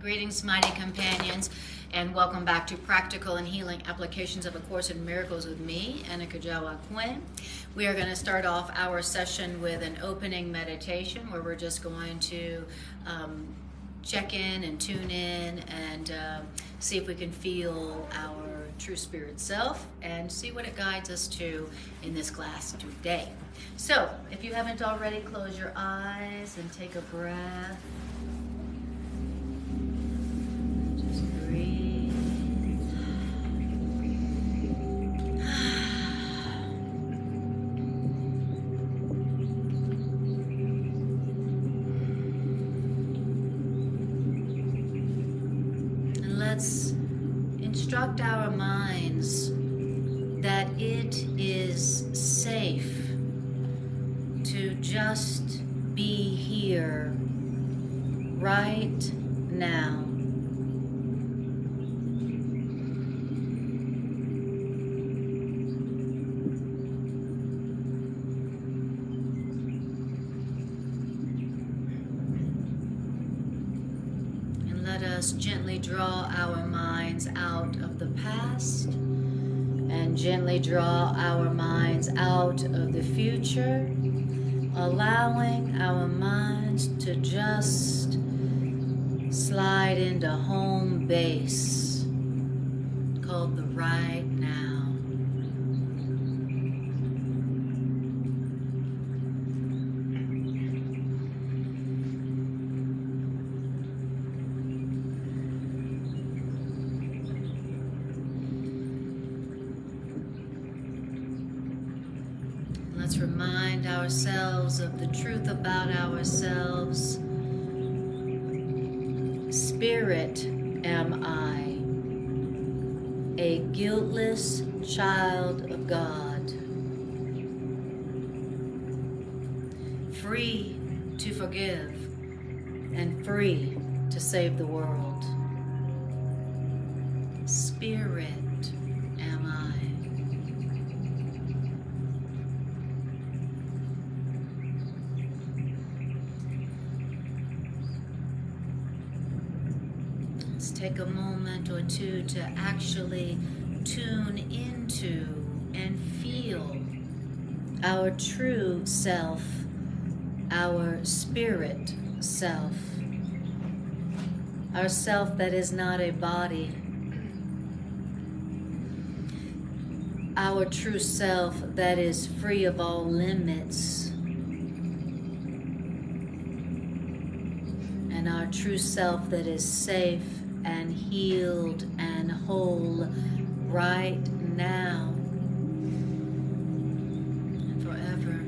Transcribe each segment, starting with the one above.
Greetings, mighty companions, and welcome back to Practical and Healing Applications of A Course in Miracles with me, Anna Kajawa Quinn. We are going to start off our session with an opening meditation where we're just going to check in and tune in and see if we can feel our true spirit self and see what it guides us to in this class today. So, if you haven't already, close your eyes and take a breath. Just breathe. And let's instruct our minds that it is safe to just be here right now. And let us gently draw our minds out of the past and gently draw our minds out of the future, allowing our minds to just slide into home base called the right now. Let's remind ourselves of the truth about ourselves. Spirit am I, a guiltless child of God, free to forgive and free to save the world. Spirit am I. Take a moment or two to actually tune into and feel our true self, our spirit self, our self that is not a body, our true self that is free of all limits, and our true self that is safe and healed and whole right now and forever.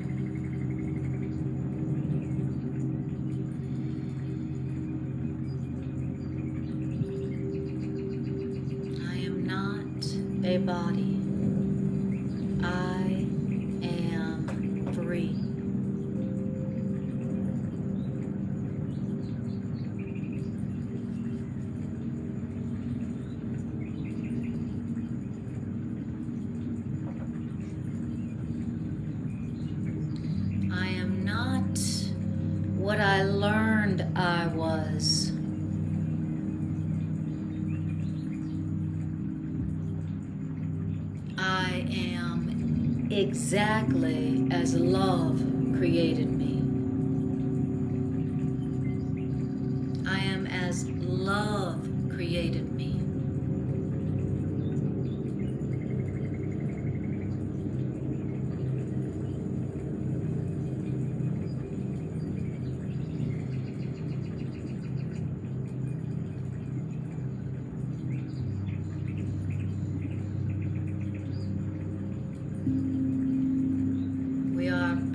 I am not a body. I am free. What I learned I was. I am exactly as love created me. I am as love created me.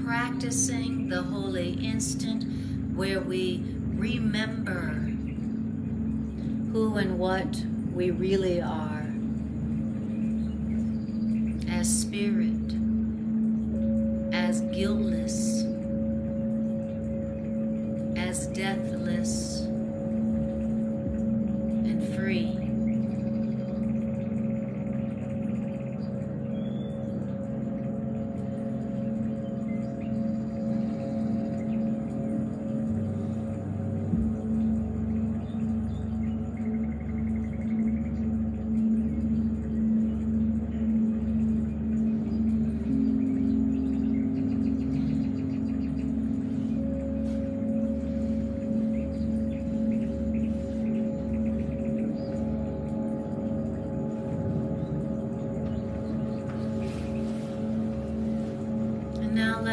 Practicing the holy instant where we remember who and what we really are as spirit, as guiltless, as deathless, and free.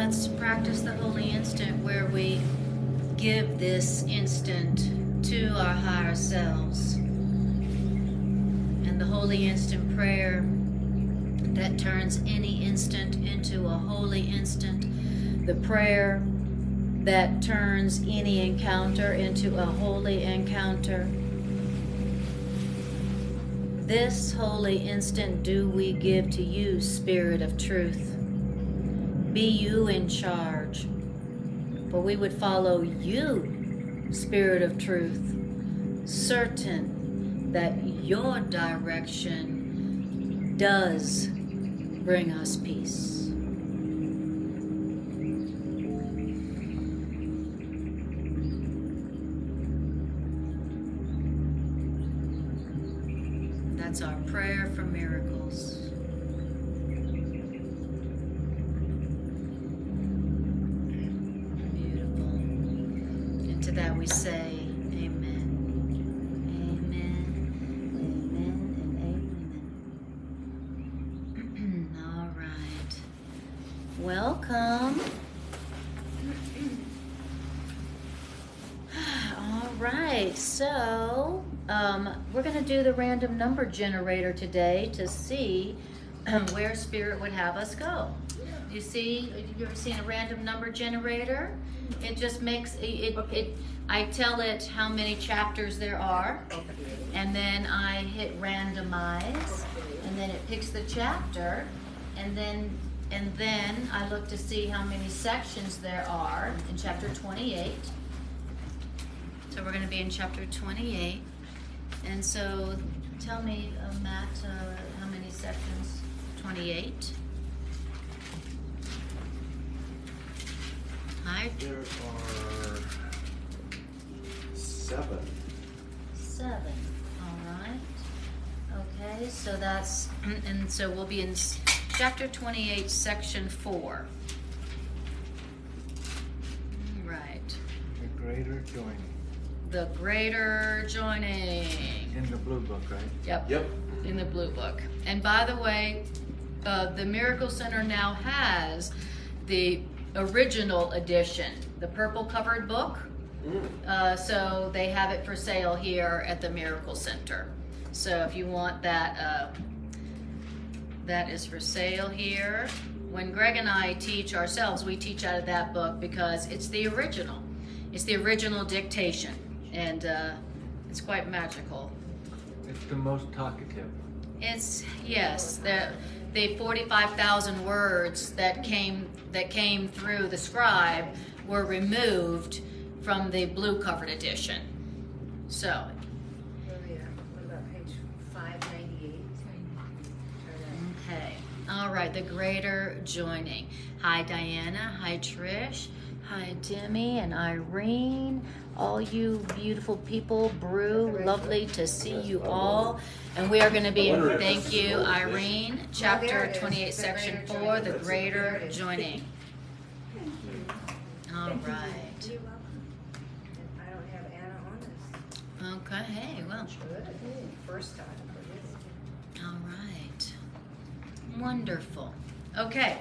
let's practice the holy instant where we give this instant to our higher selves. And the holy instant prayer that turns any instant into a holy instant. The prayer that turns any encounter into a holy encounter. This holy instant do we give to you, Spirit of Truth. Be you in charge, for we would follow you, Spirit of Truth, certain that your direction does bring us peace. That's our prayer for miracles. Beautiful. And to that we say, amen. Amen. Amen and amen. All right. Welcome. All right. So, we're going to do the random number generator today to see where Spirit would have us go. You ever seen a random number generator? It just makes I tell it how many chapters there are, and then I hit randomize, and then it picks the chapter, and then I look to see how many sections there are in chapter 28. So we're going to be in chapter 28. And so, tell me, Matt, how many sections? 28. Hi. There are 7. 7. All right. Okay, so that's, and so we'll be in chapter 28, section 4. Right. The greater joining. The greater joining. In the blue book, right? Yep. In the blue book. And by the way, the Miracle Center now has the original edition, the purple covered book. So they have it for sale here at the Miracle Center. So if you want that, that is for sale here. When Greg and I teach ourselves, we teach out of that book because it's the original. It's the original dictation. And it's quite magical. It's the most talkative. It's, yes, the 45,000 words that came through the scribe were removed from the blue covered edition. So. What about page 598? Okay. All right. The greater joining. Hi, Diana. Hi, Trish. Hi, Demi and Irene. All you beautiful people, Brew, lovely to see you all. And we are going to be in, thank you, Irene, chapter 28, section 4, the greater joining. All right. You're welcome. And I don't have Anna on this. Okay, hey, well. Good. First time for this. All right. Wonderful. Okay.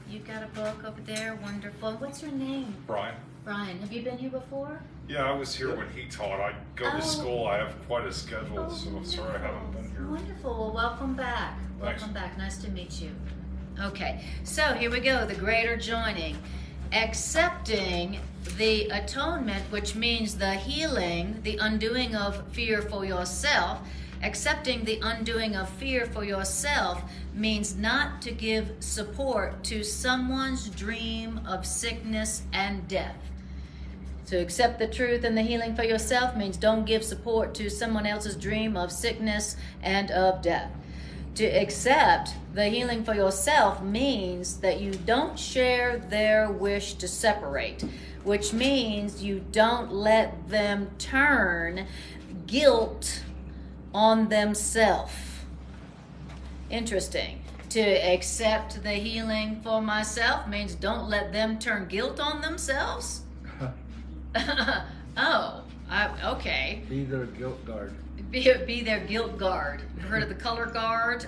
You've got a book over there. Wonderful. What's your name? Brian. Brian. Have you been here before? Yeah, I was here when he taught. I go to school. I have quite a schedule, so I'm sorry I haven't been here. Wonderful. Well, welcome back. Thanks. Welcome back. Nice to meet you. Okay, so here we go. The greater joining. Accepting the atonement, which means the healing, the undoing of fear for yourself. Accepting the undoing of fear for yourself means not to give support to someone's dream of sickness and death. To accept the truth and the healing for yourself means don't give support to someone else's dream of sickness and of death. To accept the healing for yourself means that you don't share their wish to separate, which means you don't let them turn guilt on themselves. Interesting. To accept the healing for myself means don't let them turn guilt on themselves. Oh, Okay. Be their guilt guard. Be their guilt guard. You've heard of the color guard?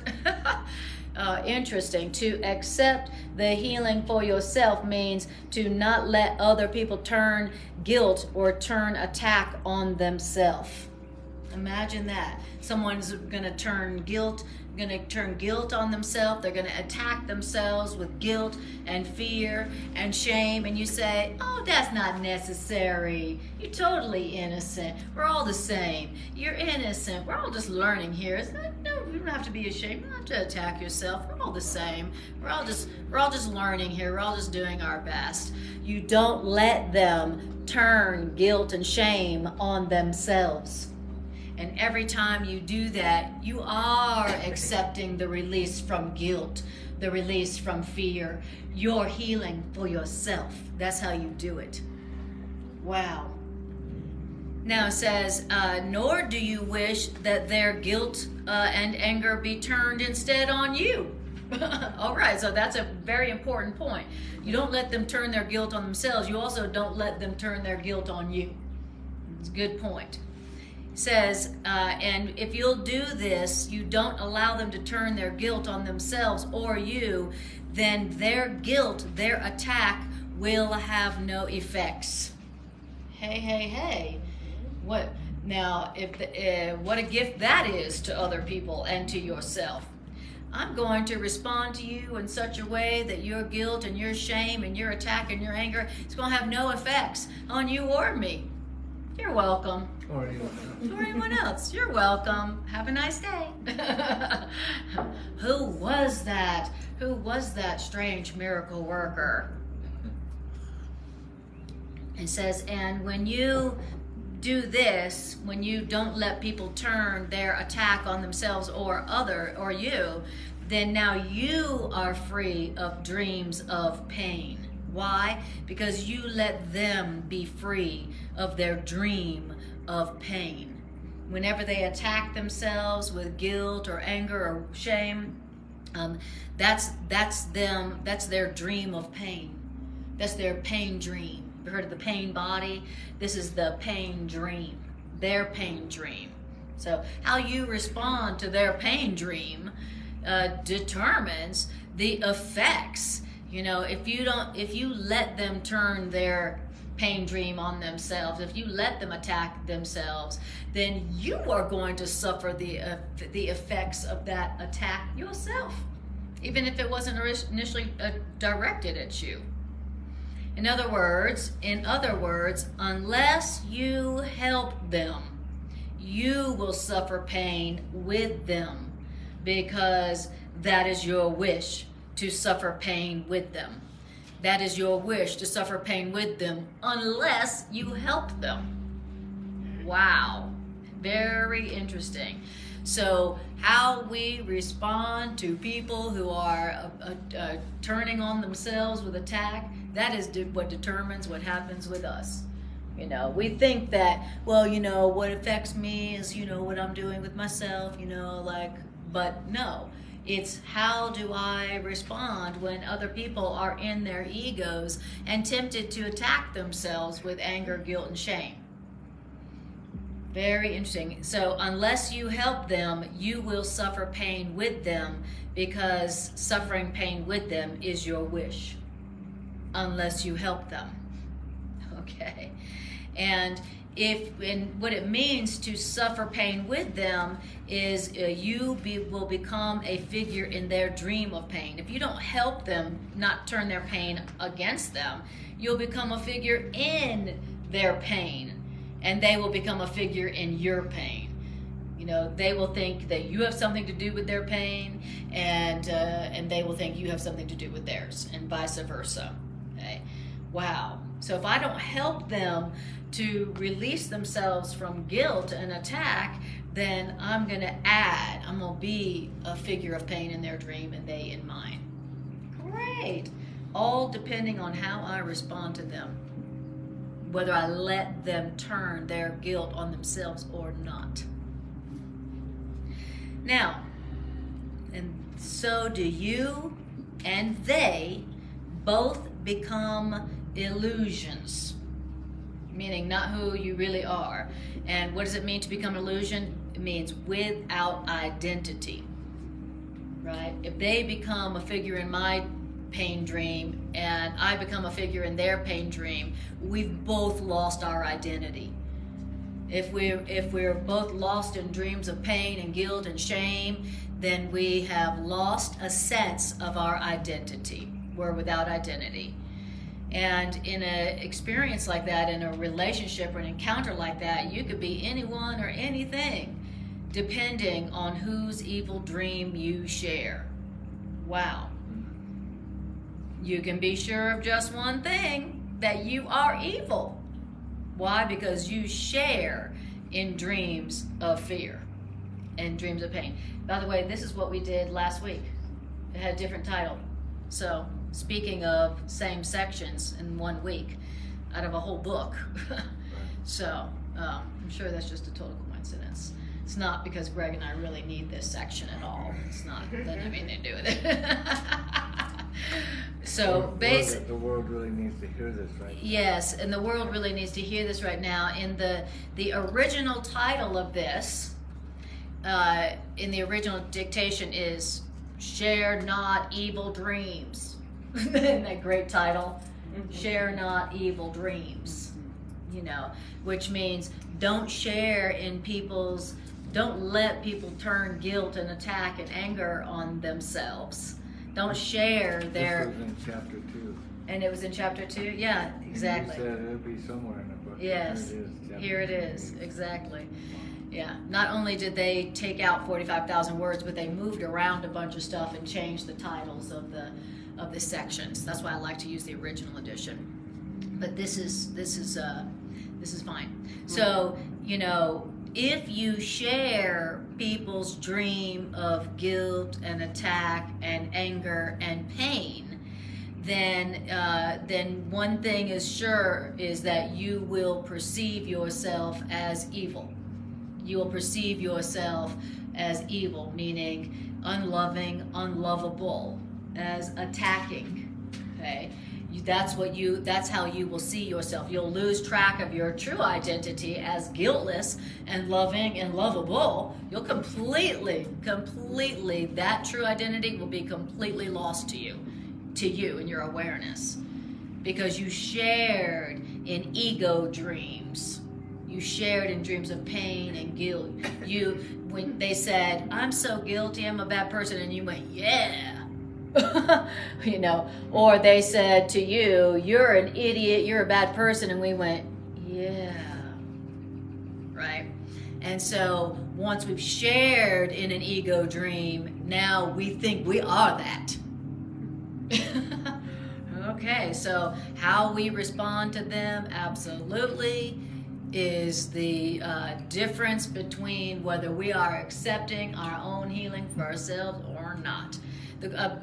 Interesting. To accept the healing for yourself means to not let other people turn guilt or turn attack on themselves. Imagine that. Someone's going to turn guilt on themselves. They're going to attack themselves with guilt and fear and shame. And you say, oh, that's not necessary. You're totally innocent. We're all the same. You're innocent. We're all just learning here. No, you don't have to be ashamed. You don't have to attack yourself. We're all the same. We're all just learning here. We're all just doing our best. You don't let them turn guilt and shame on themselves. And every time you do that, you are accepting the release from guilt, the release from fear. You're healing for yourself. That's how you do it. Wow. Now it says, nor do you wish that their guilt and anger be turned instead on you. All right, so that's a very important point. You don't let them turn their guilt on themselves. You also don't let them turn their guilt on you. It's a good point. Says, and if you'll do this, you don't allow them to turn their guilt on themselves or you, then their guilt, their attack will have no effects. Hey. What now? What a gift that is to other people and to yourself. I'm going to respond to you in such a way that your guilt and your shame and your attack and your anger is going to have no effects on you or me. You're welcome. Or anyone else. You're welcome. Have a nice day. Who was that? Who was that strange miracle worker? It says, and when you do this, when you don't let people turn their attack on themselves or you, then now you are free of dreams of pain. Why? Because you let them be free of their dream of pain. Whenever they attack themselves with guilt or anger or shame, that's their dream of pain. That's their pain dream. You heard of the pain body? This is the pain dream, their pain dream. So how you respond to their pain dream determines the effects. You know, if you let them turn their pain dream on themselves, if you let them attack themselves, then you are going to suffer the effects of that attack yourself, even if it wasn't initially directed at you. In other words, unless you help them, you will suffer pain with them, because that is your wish, to suffer pain with them. That is your wish, to suffer pain with them, unless you help them. Wow, very interesting. So how we respond to people who are turning on themselves with attack, that is what determines what happens with us. You know, we think that, well, you know, what affects me is, you know, what I'm doing with myself, you know, but no. It's how do I respond when other people are in their egos and tempted to attack themselves with anger, guilt, and shame. Very interesting. So unless you help them, you will suffer pain with them, because suffering pain with them is your wish. Unless you help them. Okay. And what it means to suffer pain with them is will become a figure in their dream of pain. If you don't help them not turn their pain against them, you'll become a figure in their pain, and they will become a figure in your pain. You know, they will think that you have something to do with their pain, and they will think you have something to do with theirs, and vice versa. Okay. Wow. So if I don't help them to release themselves from guilt and attack, then I'm going to be a figure of pain in their dream and they in mine. Great. All depending on how I respond to them, whether I let them turn their guilt on themselves or not. Now, and so do you and they both become illusions. meaning not who you really are. And what does it mean to become an illusion? It means without identity, right? If they become a figure in my pain dream and I become a figure in their pain dream, we've both lost our identity. If we're both lost in dreams of pain and guilt and shame, then we have lost a sense of our identity. We're without identity. And in an experience like that, in a relationship or an encounter like that, you could be anyone or anything, depending on whose evil dream you share. Wow. You can be sure of just one thing, that you are evil. Why? Because you share in dreams of fear and dreams of pain. By the way, this is what we did last week. It had a different title. So, speaking of same sections in 1 week, out of a whole book. So, I'm sure that's just a total coincidence. It's not because Greg and I really need this section at all. It's not, doesn't have anything to do with it. So basically, the world really needs to hear this right now. Yes, and the world really needs to hear this right now. In the original title of this, in the original dictation is "Share Not Evil Dreams." Isn't that great title? Share not evil dreams. You know, which means don't share in people's. Don't let people turn guilt and attack and anger on themselves. Don't share their. This was in chapter 2. And it was in chapter 2? Yeah, exactly. You said it'll be somewhere in the book. Yes, here it is, exactly. Yeah, not only did they take out 45,000 words, but they moved around a bunch of stuff and changed the titles of the sections. That's why I like to use the original edition. But this is fine. So, you know, if you share people's dream of guilt and attack and anger and pain, then one thing is sure is that you will perceive yourself as evil. You will perceive yourself as evil, meaning unloving, unlovable, as attacking. Okay? That's how you will see yourself. You'll lose track of your true identity as guiltless and loving and lovable. You'll completely, that true identity will be completely lost to you in your awareness. Because you shared in ego dreams. You shared in dreams of pain and guilt. When they said, "I'm so guilty, I'm a bad person," and you went, "Yeah." You know, or they said to you, "You're an idiot, you're a bad person," and we went, "Yeah." Right? And so once we've shared in an ego dream, now we think we are that. Okay, so how we respond to them absolutely is the difference between whether we are accepting our own healing for ourselves or not.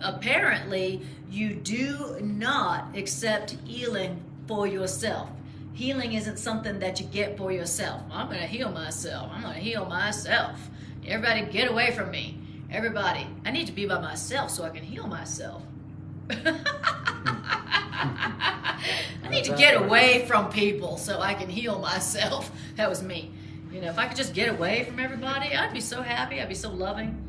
Apparently, you do not accept healing for yourself. Healing isn't something that you get for yourself. I'm going to heal myself. I'm going to heal myself. Everybody get away from me. Everybody, I need to be by myself so I can heal myself. I need to get away from people so I can heal myself. That was me. You know, if I could just get away from everybody, I'd be so happy. I'd be so loving.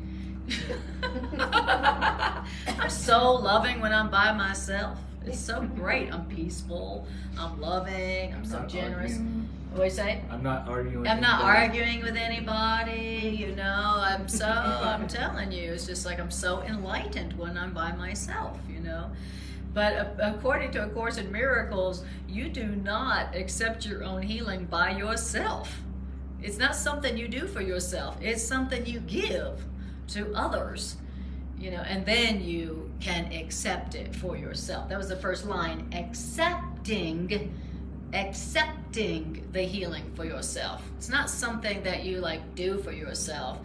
I'm so loving when I'm by myself. It's so great. I'm peaceful. I'm loving. I'm so generous. What do you say? I'm not arguing. I'm not arguing with anybody. You know, I'm telling you, it's just like I'm so enlightened when I'm by myself. You know. But according to A Course in Miracles, you do not accept your own healing by yourself. It's not something you do for yourself. It's something you give to others, you know, and then you can accept it for yourself. That was the first line, accepting the healing for yourself. It's not something that you like do for yourself.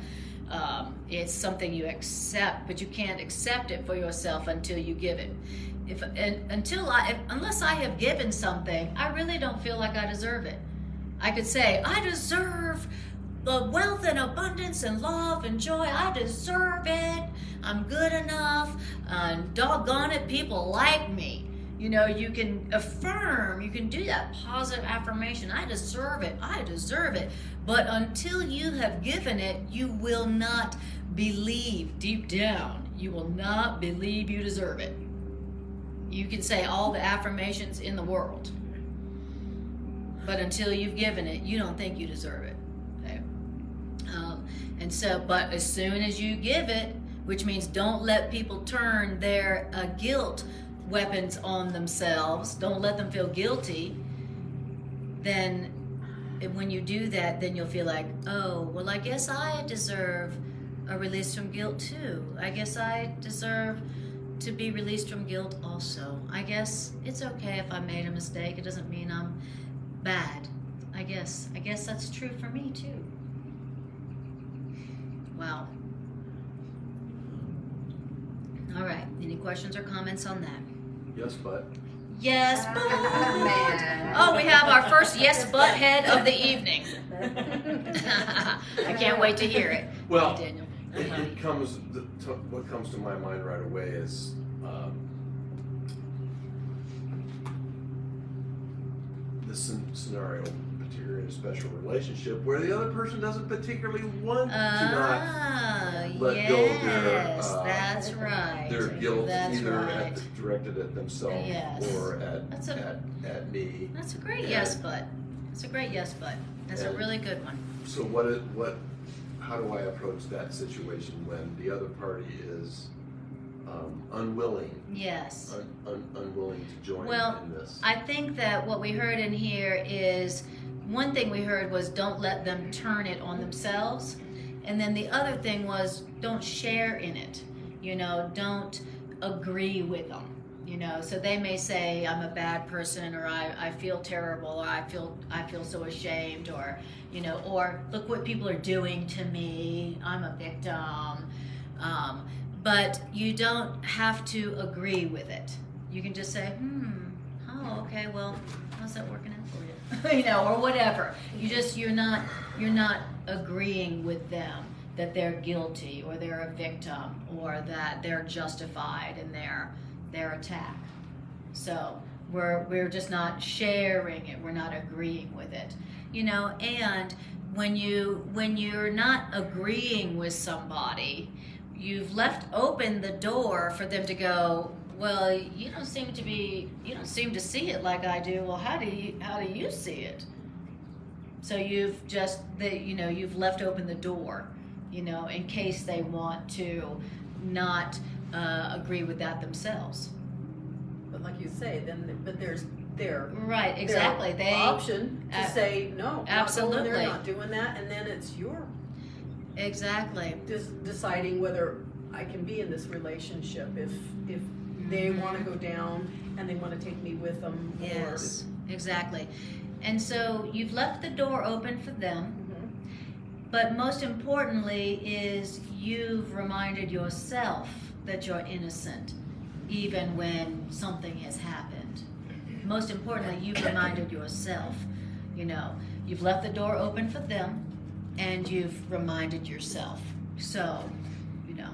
It's something you accept, but you can't accept it for yourself until you give it. Unless I have given something, I really don't feel like I deserve it. I could say, I deserve the wealth and abundance and love and joy. I deserve it. I'm good enough. And doggone it, people like me. You know, you can affirm, you can do that positive affirmation. I deserve it. I deserve it. But until you have given it, you will not believe deep down. You will not believe you deserve it. You can say all the affirmations in the world, but until you've given it, you don't think you deserve it. Okay? And so, but as soon as you give it, which means don't let people turn their guilt weapons on themselves, don't let them feel guilty, then when you do that, then you'll feel like, oh, well, I guess I deserve a release from guilt too. I guess I deserve to be released from guilt also. I guess it's okay if I made a mistake. It doesn't mean I'm bad. I guess that's true for me too. Wow. All right. Any questions or comments on that? Yes, but. Yes, but. Man. Oh, we have our first yes, but head of the evening. I can't wait to hear it. Well, Daniel. it comes. What comes to my mind right away is this scenario, particularly in a special relationship, where the other person doesn't particularly want to not let go of their. That's right. Their guilt, That's either right. directed at themselves Yes. or at me. That's a great And- yes, but. That's a great yes, but. That's a And- really good one. So how do I approach that situation when the other party is unwilling? Yes. Unwilling to join Well, in this. I think that what we heard in here is, one thing we heard was don't let them turn it on themselves. And then the other thing was don't share in it. You know, don't agree with them. You know, so they may say I'm a bad person, or I feel terrible, or I feel so ashamed, or you know, or look what people are doing to me, I'm a victim. But you don't have to agree with it. You can just say, oh, okay, well, how's that working out for you? You know, or whatever. You're not agreeing with them that they're guilty, or they're a victim, or that they're justified in their attack. So we're just not sharing it. We're not agreeing with it. You know, and when you're not agreeing with somebody, you've left open the door for them to go, well, you don't seem to see it like I do. Well, how do you see it? So you've left open the door, you know, in case they want to not agree with that themselves. But like you say, but there's their Right, exactly. Their option to say no. Absolutely, they're not doing that, and then it's your exactly deciding whether I can be in this relationship if they want to go down and they want to take me with them. Yes, exactly. And so you've left the door open for them. But most importantly is you've reminded yourself that you're innocent, even when something has happened. Most importantly, you've reminded yourself, you know, you've left the door open for them, and you've reminded yourself. So, you know,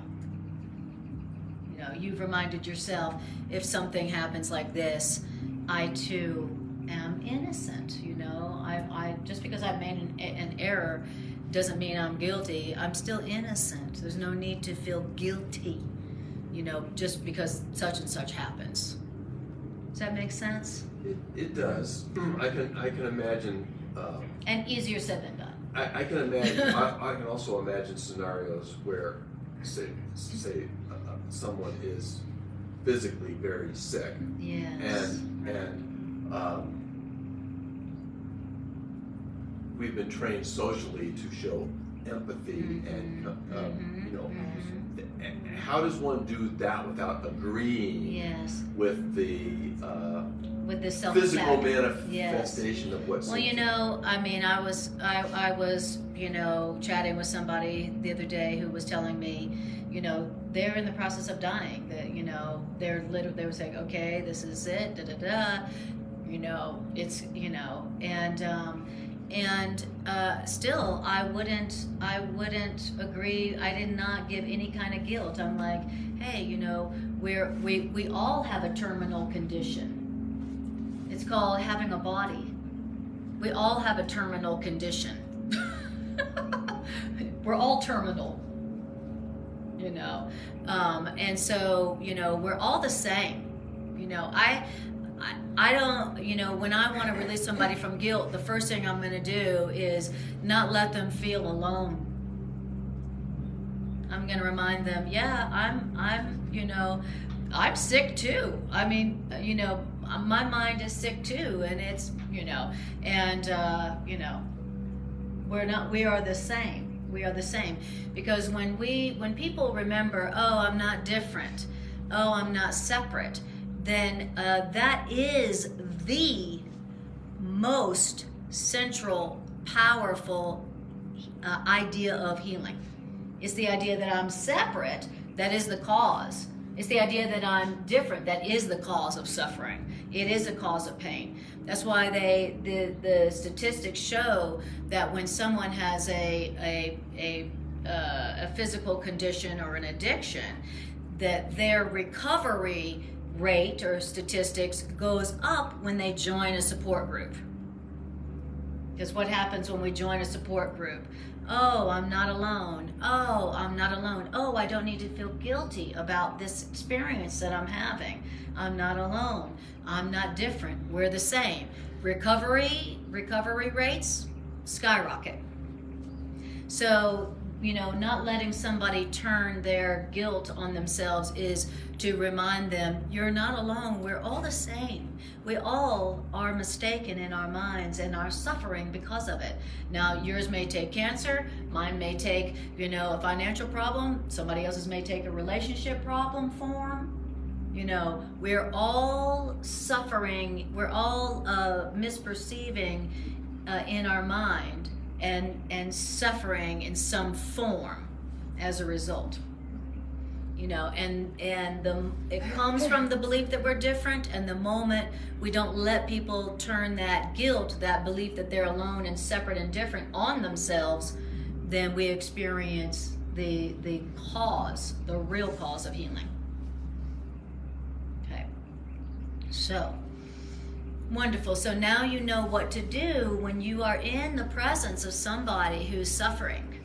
you've reminded yourself, if something happens like this, I too am innocent. You know, I just because I've made an error doesn't mean I'm guilty. I'm still innocent. There's no need to feel guilty, you know, just because such and such happens. Does that make sense? It does. I can imagine. And easier said than done. I can imagine. I can also imagine scenarios where, say, someone is physically very sick, Yes. and we've been trained socially to show empathy and you know. How does one do that without agreeing Yes. with the With the self physical manifestation of what's? Well, you know, I mean, I was, you know, chatting with somebody the other day who was telling me, you know, they're in the process of dying. That, you know, they were saying, okay, this is it, da da da. You know, it's, you know, and still, I wouldn't agree. I did not give any kind of guilt. I'm like, hey, you know, we all have a terminal condition. It's called having a body. We all have a terminal condition. We're all terminal, you know. And so, you know, we're all the same. You know, I don't, you know, when I want to release somebody from guilt, the first thing I'm going to do is not let them feel alone. I'm going to remind them, yeah, I'm, you know, I'm sick too. I mean, you know, my mind is sick too, and it's, you know, and, you know, we are the same. We are the same. Because when people remember, oh, I'm not different, oh, I'm not separate, then that is the most central, powerful idea of healing. It's the idea that I'm separate that is the cause. It's the idea that I'm different that is the cause of suffering. It is the cause of pain. That's why the statistics show that when someone has a physical condition or an addiction, that their recovery rate or statistics goes up when they join a support group. Because what happens when we join a support group? Oh, I'm not alone. Oh, I'm not alone. Oh, I don't need to feel guilty about this experience that I'm having. I'm not alone. I'm not different. We're the same. Recovery rates skyrocket. So, you know, not letting somebody turn their guilt on themselves is to remind them, you're not alone. We're all the same. We all are mistaken in our minds and are suffering because of it. Now, yours may take cancer. Mine may take, you know, a financial problem. Somebody else's may take a relationship problem form. You know, we're all suffering. We're all misperceiving in our mind and suffering in some form as a result. You know, and it comes from the belief that we're different, and the moment we don't let people turn that guilt, that belief that they're alone and separate and different on themselves, then we experience the cause, the real cause of healing. Okay, so wonderful. So now you know what to do when you are in the presence of somebody who's suffering.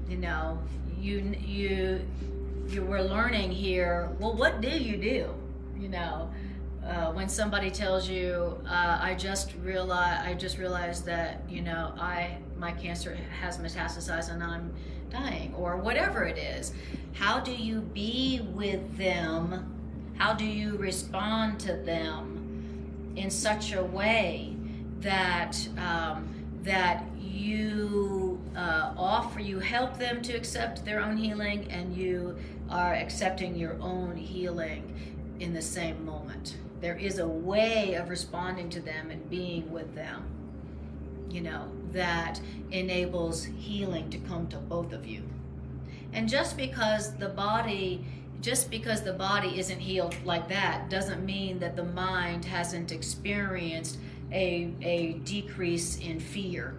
You know, you were learning here, well, what do? You know, when somebody tells you, I just realized that, you know, my cancer has metastasized and I'm dying, or whatever it is. How do you be with them? How do you respond to them in such a way that you help them to accept their own healing, and you are accepting your own healing in the same moment? There is a way of responding to them and being with them, you know, that enables healing to come to both of you. And just because the body isn't healed like that doesn't mean that the mind hasn't experienced a decrease in fear.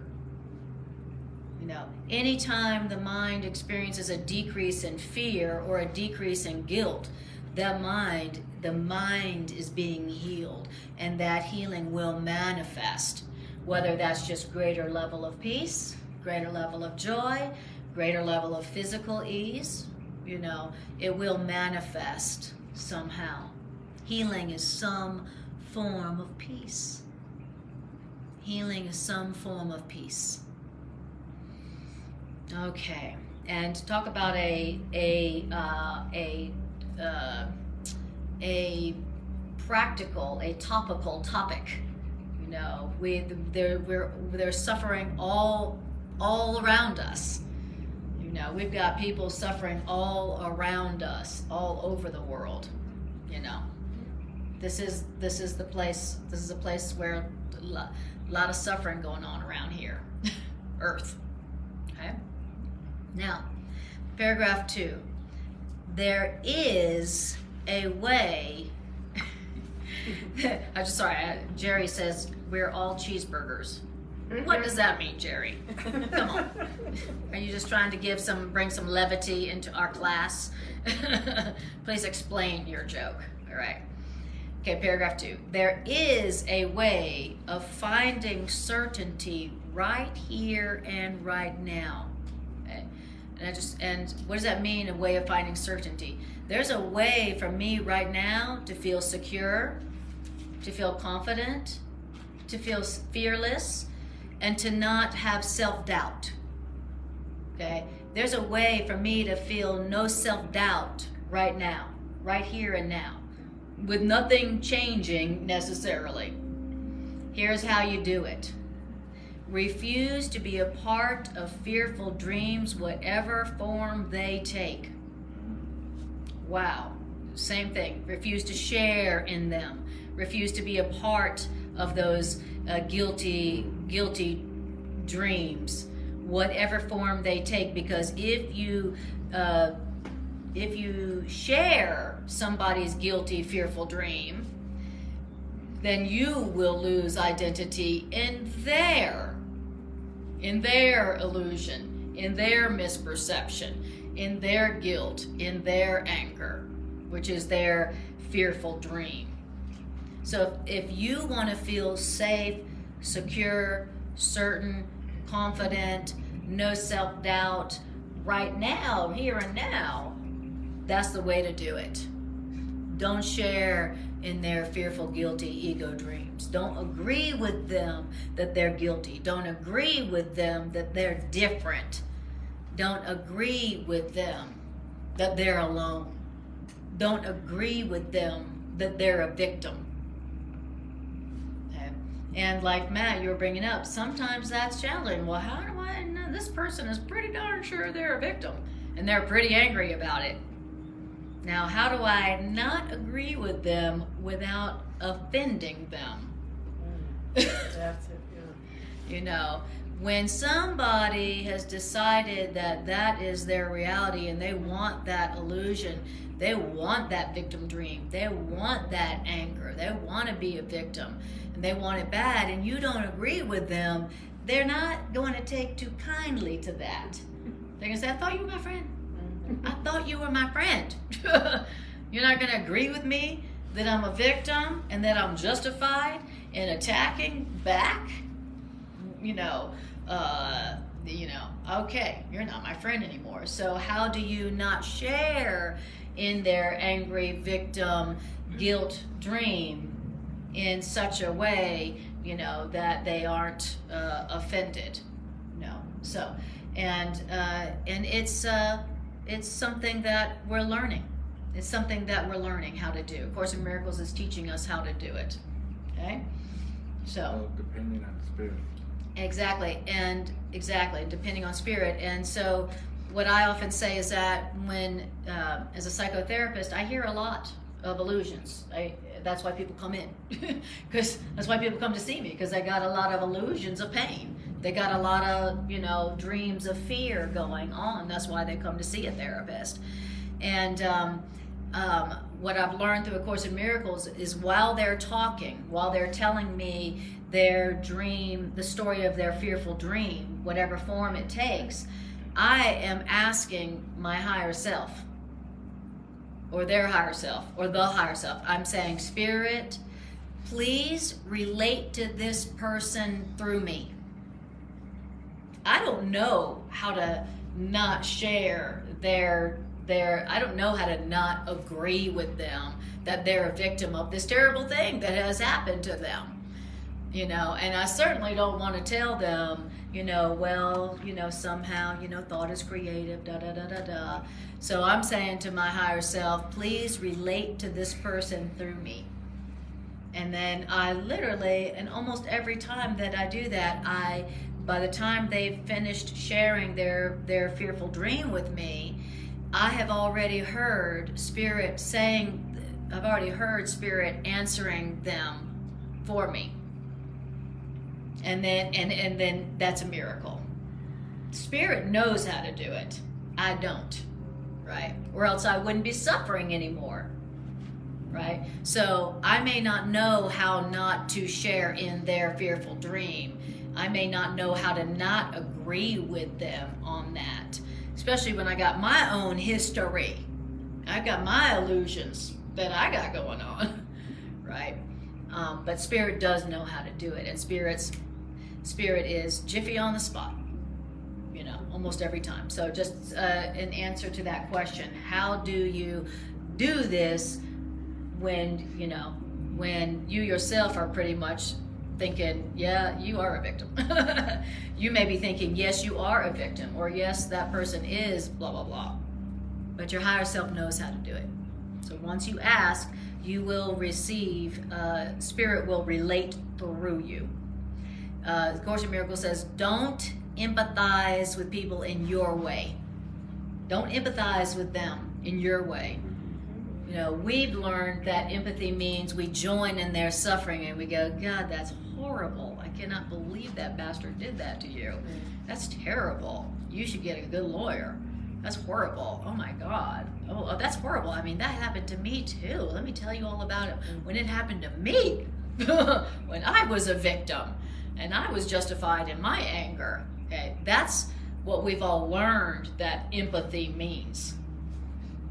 You know, anytime the mind experiences a decrease in fear or a decrease in guilt, the mind is being healed, and that healing will manifest, whether that's just greater level of peace, greater level of joy, greater level of physical ease. You know, it will manifest somehow. Healing is some form of peace. Healing is some form of peace. Okay, and talk about a practical, a topical topic. You know, they're suffering all around us. You know, we've got people suffering all around us, all over the world. You know, this is the place. This is a place where a lot of suffering going on around here, Earth. Okay. Now, paragraph 2. There is a way. Jerry says we're all cheeseburgers. What does that mean, Jerry? Come on. Are you just trying to bring some levity into our class? Please explain your joke. All right. Okay, paragraph 2. There is a way of finding certainty right here and right now. Okay? And what does that mean, a way of finding certainty? There's a way for me right now to feel secure, to feel confident, to feel fearless, and to not have self-doubt. Okay? There's a way for me to feel no self-doubt right now, right here and now, with nothing changing necessarily. Here's how you do it. Refuse to be a part of fearful dreams, whatever form they take. Wow. Same thing. Refuse to share in them. Refuse to be a part of those guilty dreams, whatever form they take. Because if you share somebody's guilty, fearful dream, then you will lose identity in their illusion, in their misperception, in their guilt, in their anger, which is their fearful dream. So if you want to feel safe, secure, certain, confident, no self-doubt right now, here and now, that's the way to do it. Don't share in their fearful, guilty ego dreams. Don't agree with them that they're guilty. Don't agree with them that they're different. Don't agree with them that they're alone. Don't agree with them that they're a victim. Okay? And like Matt, you were bringing up, sometimes that's challenging. Well, how do I know? This person is pretty darn sure they're a victim, and they're pretty angry about it. Now, how do I not agree with them without offending them? That's it, yeah. You know, when somebody has decided that that is their reality and they want that illusion, they want that victim dream, they want that anger, they want to be a victim, and they want it bad, and you don't agree with them, they're not going to take too kindly to that. They're going to say, I thought you were my friend. I thought you were my friend. You're not going to agree with me that I'm a victim and that I'm justified in attacking back? Okay, you're not my friend anymore. So how do you not share in their angry victim guilt dream in such a way, that they aren't offended? No. So, and it's something that we're learning. It's something that we're learning how to do. A Course in Miracles is teaching us how to do it. Okay? So depending on spirit. Exactly, depending on spirit. And so what I often say is that when, as a psychotherapist, I hear a lot of illusions. That's why people come in. Because that's why people come to see me, because they got a lot of illusions of pain. They got a lot of, dreams of fear going on. That's why they come to see a therapist. And what I've learned through A Course in Miracles is while they're talking, while they're telling me their dream, the story of their fearful dream, whatever form it takes, I am asking my higher self, or their higher self, or the higher self. I'm saying, Spirit, please relate to this person through me. I don't know how to not share I don't know how to not agree with them that they're a victim of this terrible thing that has happened to them. And I certainly don't want to tell them, somehow, thought is creative, da-da-da-da-da. So I'm saying to my higher self, please relate to this person through me. And then I literally, and almost every time that I do that, by the time they've finished sharing their fearful dream with me, I have already heard Spirit answering them for me. And then that's a miracle. Spirit knows how to do it. I don't, right? Or else I wouldn't be suffering anymore, right? So I may not know how not to share in their fearful dream. I may not know how to not agree with them on that, especially when I got my own history. I've got my illusions that I got going on, right? right? But spirit does know how to do it, and spirit is jiffy on the spot, you know, almost every time. So just an answer to that question: how do you do this when you yourself are pretty much thinking, yeah, you are a victim. You may be thinking, yes, you are a victim, or yes, that person is blah, blah, blah. But your higher self knows how to do it. So once you ask, you will receive, spirit will relate through you. The Course in Miracles says, don't empathize with people in your way. Don't empathize with them in your way. You know, we've learned that empathy means we join in their suffering and we go, God, that's horrible. I cannot believe that bastard did that to you. That's terrible. You should get a good lawyer. That's horrible. Oh my God. Oh, that's horrible. I mean, that happened to me too. Let me tell you all about it. When it happened to me, when I was a victim and I was justified in my anger. Okay, that's what we've all learned that empathy means,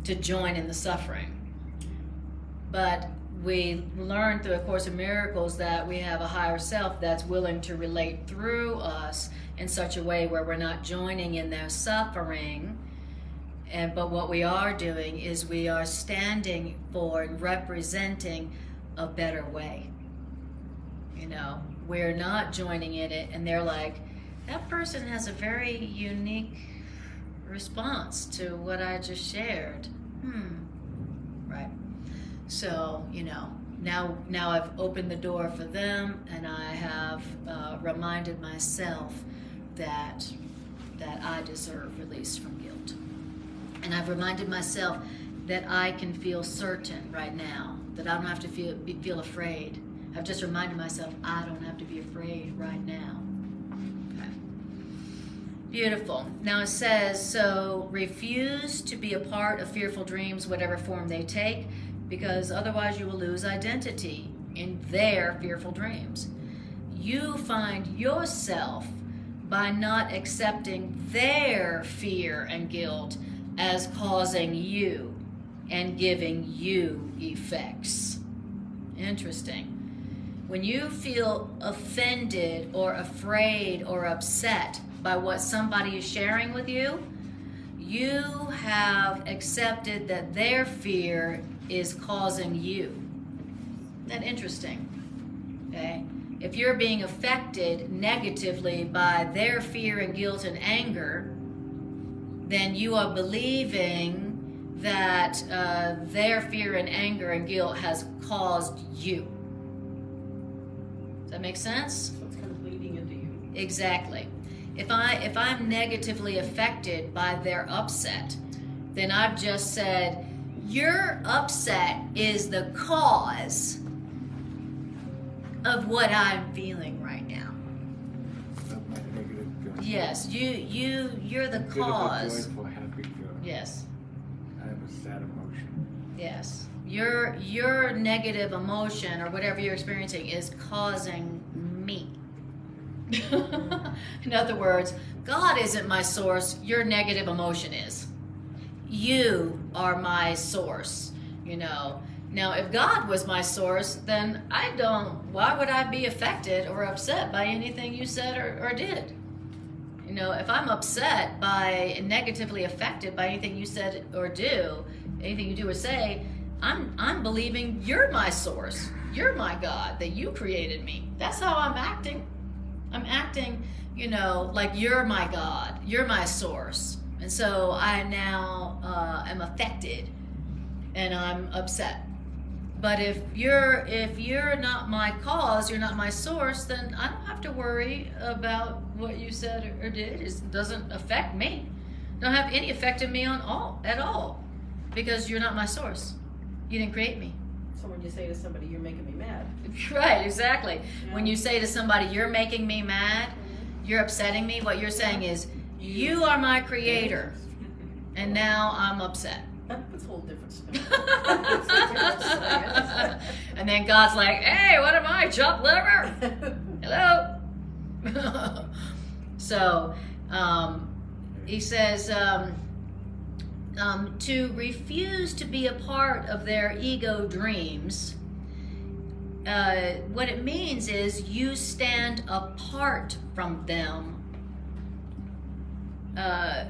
to join in the suffering. But we learned through A Course in Miracles that we have a higher self that's willing to relate through us in such a way where we're not joining in their suffering. But what we are doing is we are standing for and representing a better way. You know, we're not joining in it, and they're like, that person has a very unique response to what I just shared. Right. So, you know, now I've opened the door for them, and I have reminded myself that I deserve release from guilt. And I've reminded myself that I can feel certain right now, that I don't have to feel afraid. I've just reminded myself I don't have to be afraid right now. Okay. Beautiful. Now it says, so refuse to be a part of fearful dreams, whatever form they take, because otherwise you will lose identity in their fearful dreams. You find yourself by not accepting their fear and guilt as causing you and giving you effects. Interesting. When you feel offended or afraid or upset by what somebody is sharing with you, you have accepted that their fear is causing you. Isn't that interesting? Okay? If you're being affected negatively by their fear and guilt and anger, then you are believing that their fear and anger and guilt has caused you. Does that make sense? So it's kind of bleeding into you. Exactly. If I'm negatively affected by their upset, then I've just said, your upset is the cause of what I'm feeling right now. Of my negative feelings. Yes, you're the cause. Beautiful, joyful, happy feeling. Yes. I have a sad emotion. Yes. Your negative emotion or whatever you're experiencing is causing me. In other words, God isn't my source, your negative emotion is. You are my source, you know. Now, if God was my source, then why would I be affected or upset by anything you said or did? You know, if I'm upset by, negatively affected by anything you said or do, anything you do or say, I'm believing you're my source. You're my God, that you created me. That's how I'm acting. I'm acting, you know, like you're my God. You're my source. And so I now am affected and I'm upset. But if you're not my cause, you're not my source, then I don't have to worry about what you said or did. It doesn't affect me. Don't have any effect on me at all, because you're not my source. You didn't create me. So when you say to somebody, you're making me mad. Right, exactly. Yeah. When you say to somebody, you're making me mad, you're upsetting me, what you're saying is, you are my creator, and now I'm upset. That's a whole different story. And then God's like, hey, what am I, chopped liver? Hello? So, he says, to refuse to be a part of their ego dreams what it means is you stand apart from them.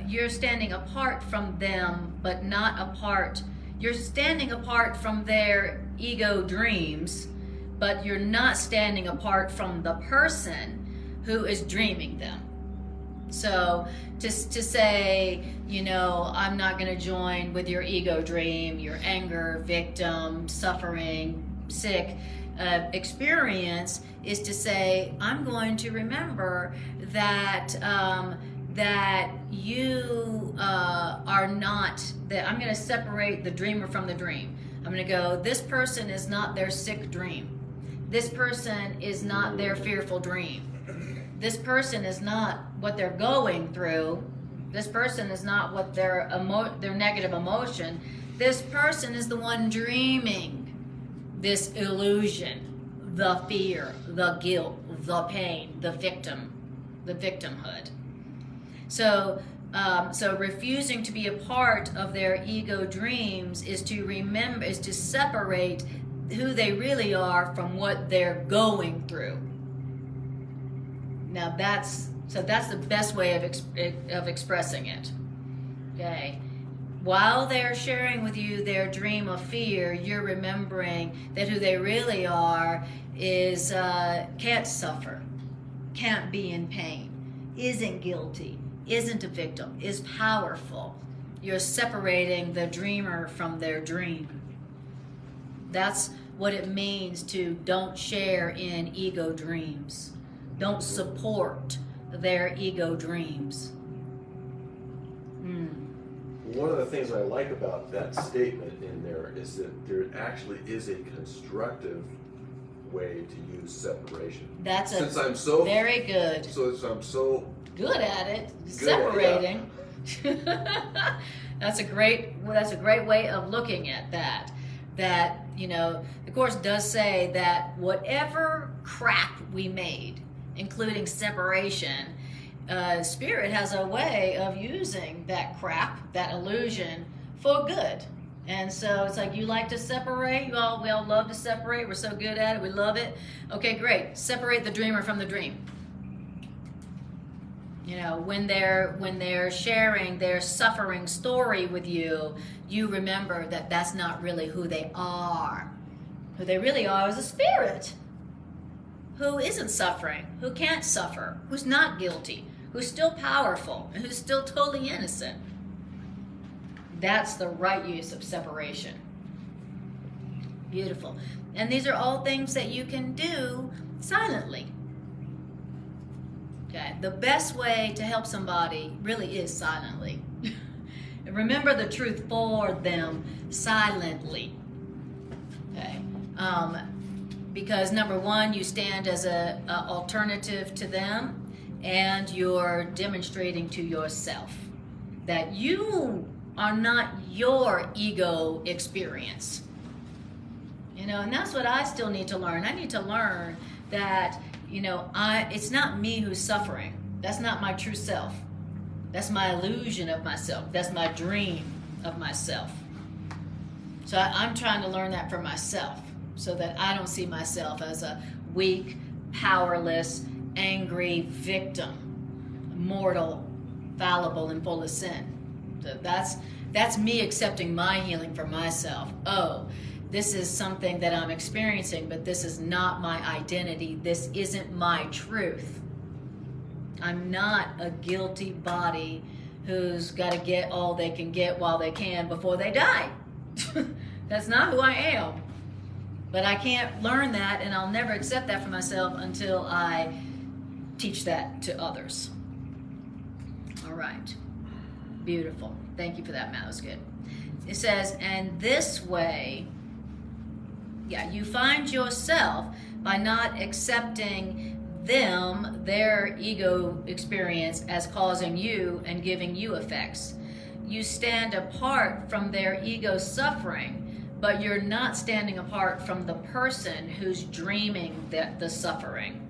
You're standing apart from them, but not apart. You're standing apart from their ego dreams, but you're not standing apart from the person who is dreaming them. So to say, you know, I'm not going to join with your ego dream, your anger, victim, suffering, sick experience, is to say, I'm going to remember that that you are not, that I'm going to separate the dreamer from the dream. I'm going to go, this person is not their sick dream. This person is not their fearful dream. This person is not what they're going through. This person is not what their negative emotion. This person is the one dreaming this illusion, the fear, the guilt, the pain, the victimhood. So refusing to be a part of their ego dreams is to separate who they really are from what they're going through. Now that's the best way of expressing it. Okay. While they're sharing with you their dream of fear, you're remembering that who they really are is can't suffer, can't be in pain, isn't guilty, isn't a victim, is powerful. You're separating the dreamer from their dream. That's what it means to don't share in ego dreams. Don't support their ego dreams. One of the things I like about that statement in there is that there actually is a constructive way to use separation. That's Since I'm so very good. Since I'm so Good at it, separating. That's a great way of looking at that. That, you know, the Course does say that whatever crap we made, including separation, Spirit has a way of using that crap, that illusion, for good. And so it's like, you like to separate, we all love to separate, we're so good at it, we love it. Okay, great, separate the dreamer from the dream. You know, when they're sharing their suffering story with you, you remember that that's not really who they are. Who they really are is a spirit who isn't suffering, who can't suffer, who's not guilty, who's still powerful, and who's still totally innocent. That's the right use of separation. Beautiful. And these are all things that you can do silently. Okay, the best way to help somebody really is silently. Remember the truth for them silently. Okay, because number one, you stand as a alternative to them, and you're demonstrating to yourself that you are not your ego experience. You know, and that's what I still need to learn. I need to learn that, you know, it's not me who's suffering. That's not my true self. That's my illusion of myself. That's my dream of myself. So I'm trying to learn that for myself so that I don't see myself as a weak, powerless, angry victim, mortal, fallible, and full of sin. So that's me accepting my healing for myself. Oh, this is something that I'm experiencing, but this is not my identity. This isn't my truth. I'm not a guilty body who's got to get all they can get while they can before they die. That's not who I am. But I can't learn that, and I'll never accept that for myself until I teach that to others. All right. Beautiful. Thank you for that, Matt. That was good. It says, and this way, you find yourself by not accepting them, their ego experience, as causing you and giving you effects. You stand apart from their ego suffering, but you're not standing apart from the person who's dreaming the suffering.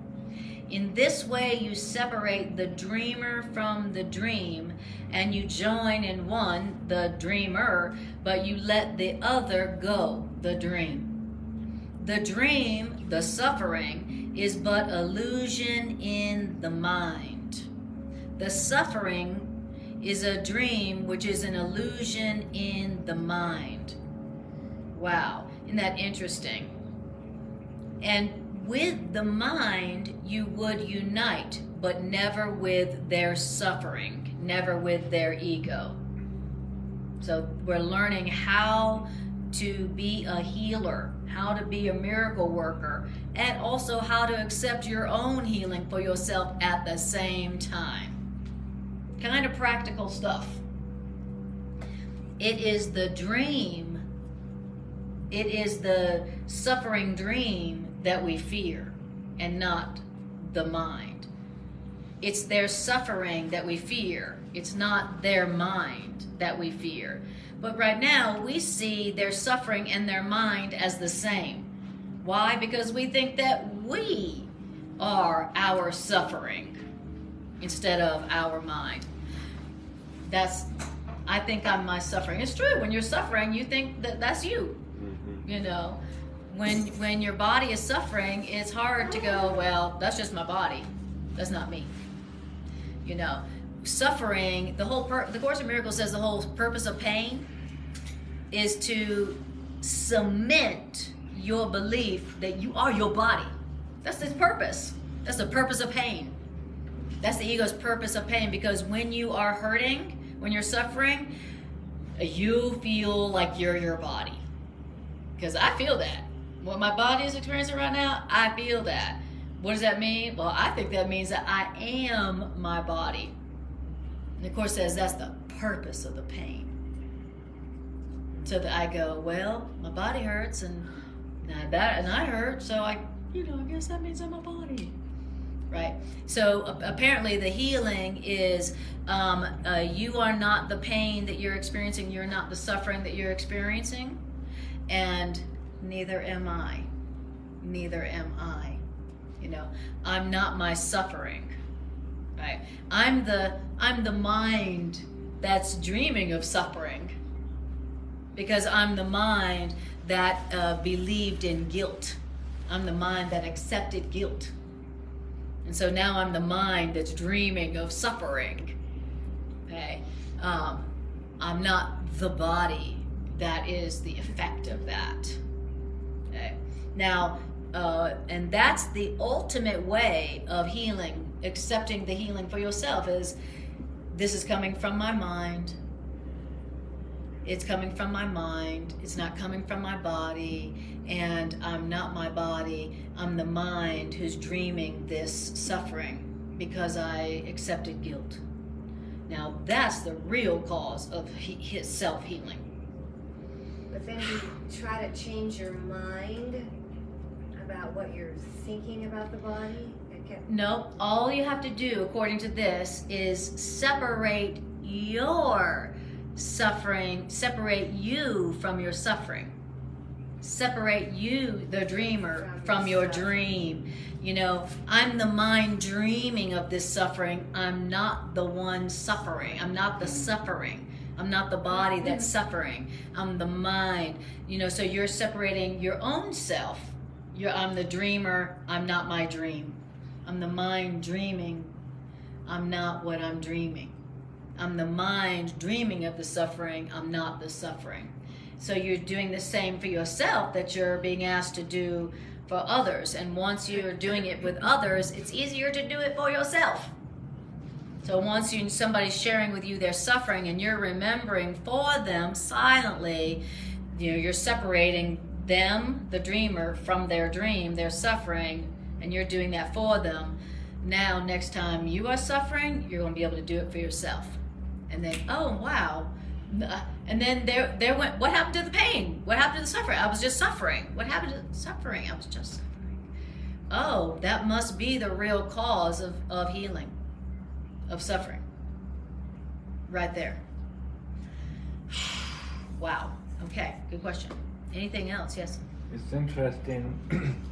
In this way, you separate the dreamer from the dream, and you join in one, the dreamer, but you let the other go, the dream. the dream, the suffering, is but illusion in the mind. The suffering is a dream which is an illusion in the mind. Wow, isn't that interesting? And with the mind, you would unite, but never with their suffering, never with their ego. So we're learning how to be a healer, how to be a miracle worker, and also how to accept your own healing for yourself at the same time. Kind of practical stuff. It is the dream, it is the suffering dream that we fear, and not the mind. It's their suffering that we fear. It's not their mind that we fear. But right now, we see their suffering and their mind as the same. Why? Because we think that we are our suffering instead of our mind. I think I'm my suffering. It's true. When you're suffering, you think that that's you. You know, when your body is suffering, it's hard to go, well, that's just my body. That's not me. You know, suffering, the Course in Miracles says the whole purpose of pain is to cement your belief that you are your body. That's its purpose. That's the purpose of pain. That's the ego's purpose of pain, because when you are hurting, when you're suffering, you feel like you're your body. Because I feel that. What my body is experiencing right now, I feel that. What does that mean? Well, I think that means that I am my body. And the Course says that's the purpose of the pain. So that I go, well, my body hurts and I hurt, so I guess that means I'm a body. Right? So apparently the healing is you are not the pain that you're experiencing, you're not the suffering that you're experiencing, and neither am I. Neither am I. You know, I'm not my suffering. Right? I'm the mind that's dreaming of suffering, because I'm the mind that believed in guilt. I'm the mind that accepted guilt. And so now I'm the mind that's dreaming of suffering. Okay? I'm not the body that is the effect of that. Okay? Now, and that's the ultimate way of healing, accepting the healing for yourself, is this is coming from my mind. It's coming from my mind. It's not coming from my body. And I'm not my body. I'm the mind who's dreaming this suffering because I accepted guilt. Now, that's the real cause of his self-healing. But then you try to change your mind about what you're thinking about the body. No, all you have to do, according to this, is separate your suffering, separate you from your suffering. Separate you, the dreamer, from your dream. You know, I'm the mind dreaming of this suffering. I'm not the one suffering. I'm not the suffering. I'm not the body that's suffering. I'm the mind. You know, so you're separating your own self. I'm the dreamer. I'm not my dream. I'm the mind dreaming. I'm not what I'm dreaming. I'm the mind dreaming of the suffering. I'm not the suffering. So you're doing the same for yourself that you're being asked to do for others. And once you're doing it with others, it's easier to do it for yourself. So once somebody's sharing with you their suffering and you're remembering for them silently, you're separating them, the dreamer, from their dream, their suffering, and you're doing that for them. Now, next time you are suffering, you're going to be able to do it for yourself. And then, oh, wow. And then there went, what happened to the pain? What happened to the suffering? I was just suffering. What happened to the suffering? I was just suffering. Oh, that must be the real cause of healing, of suffering. Right there. Wow. Okay, good question. Anything else? Yes? It's interesting.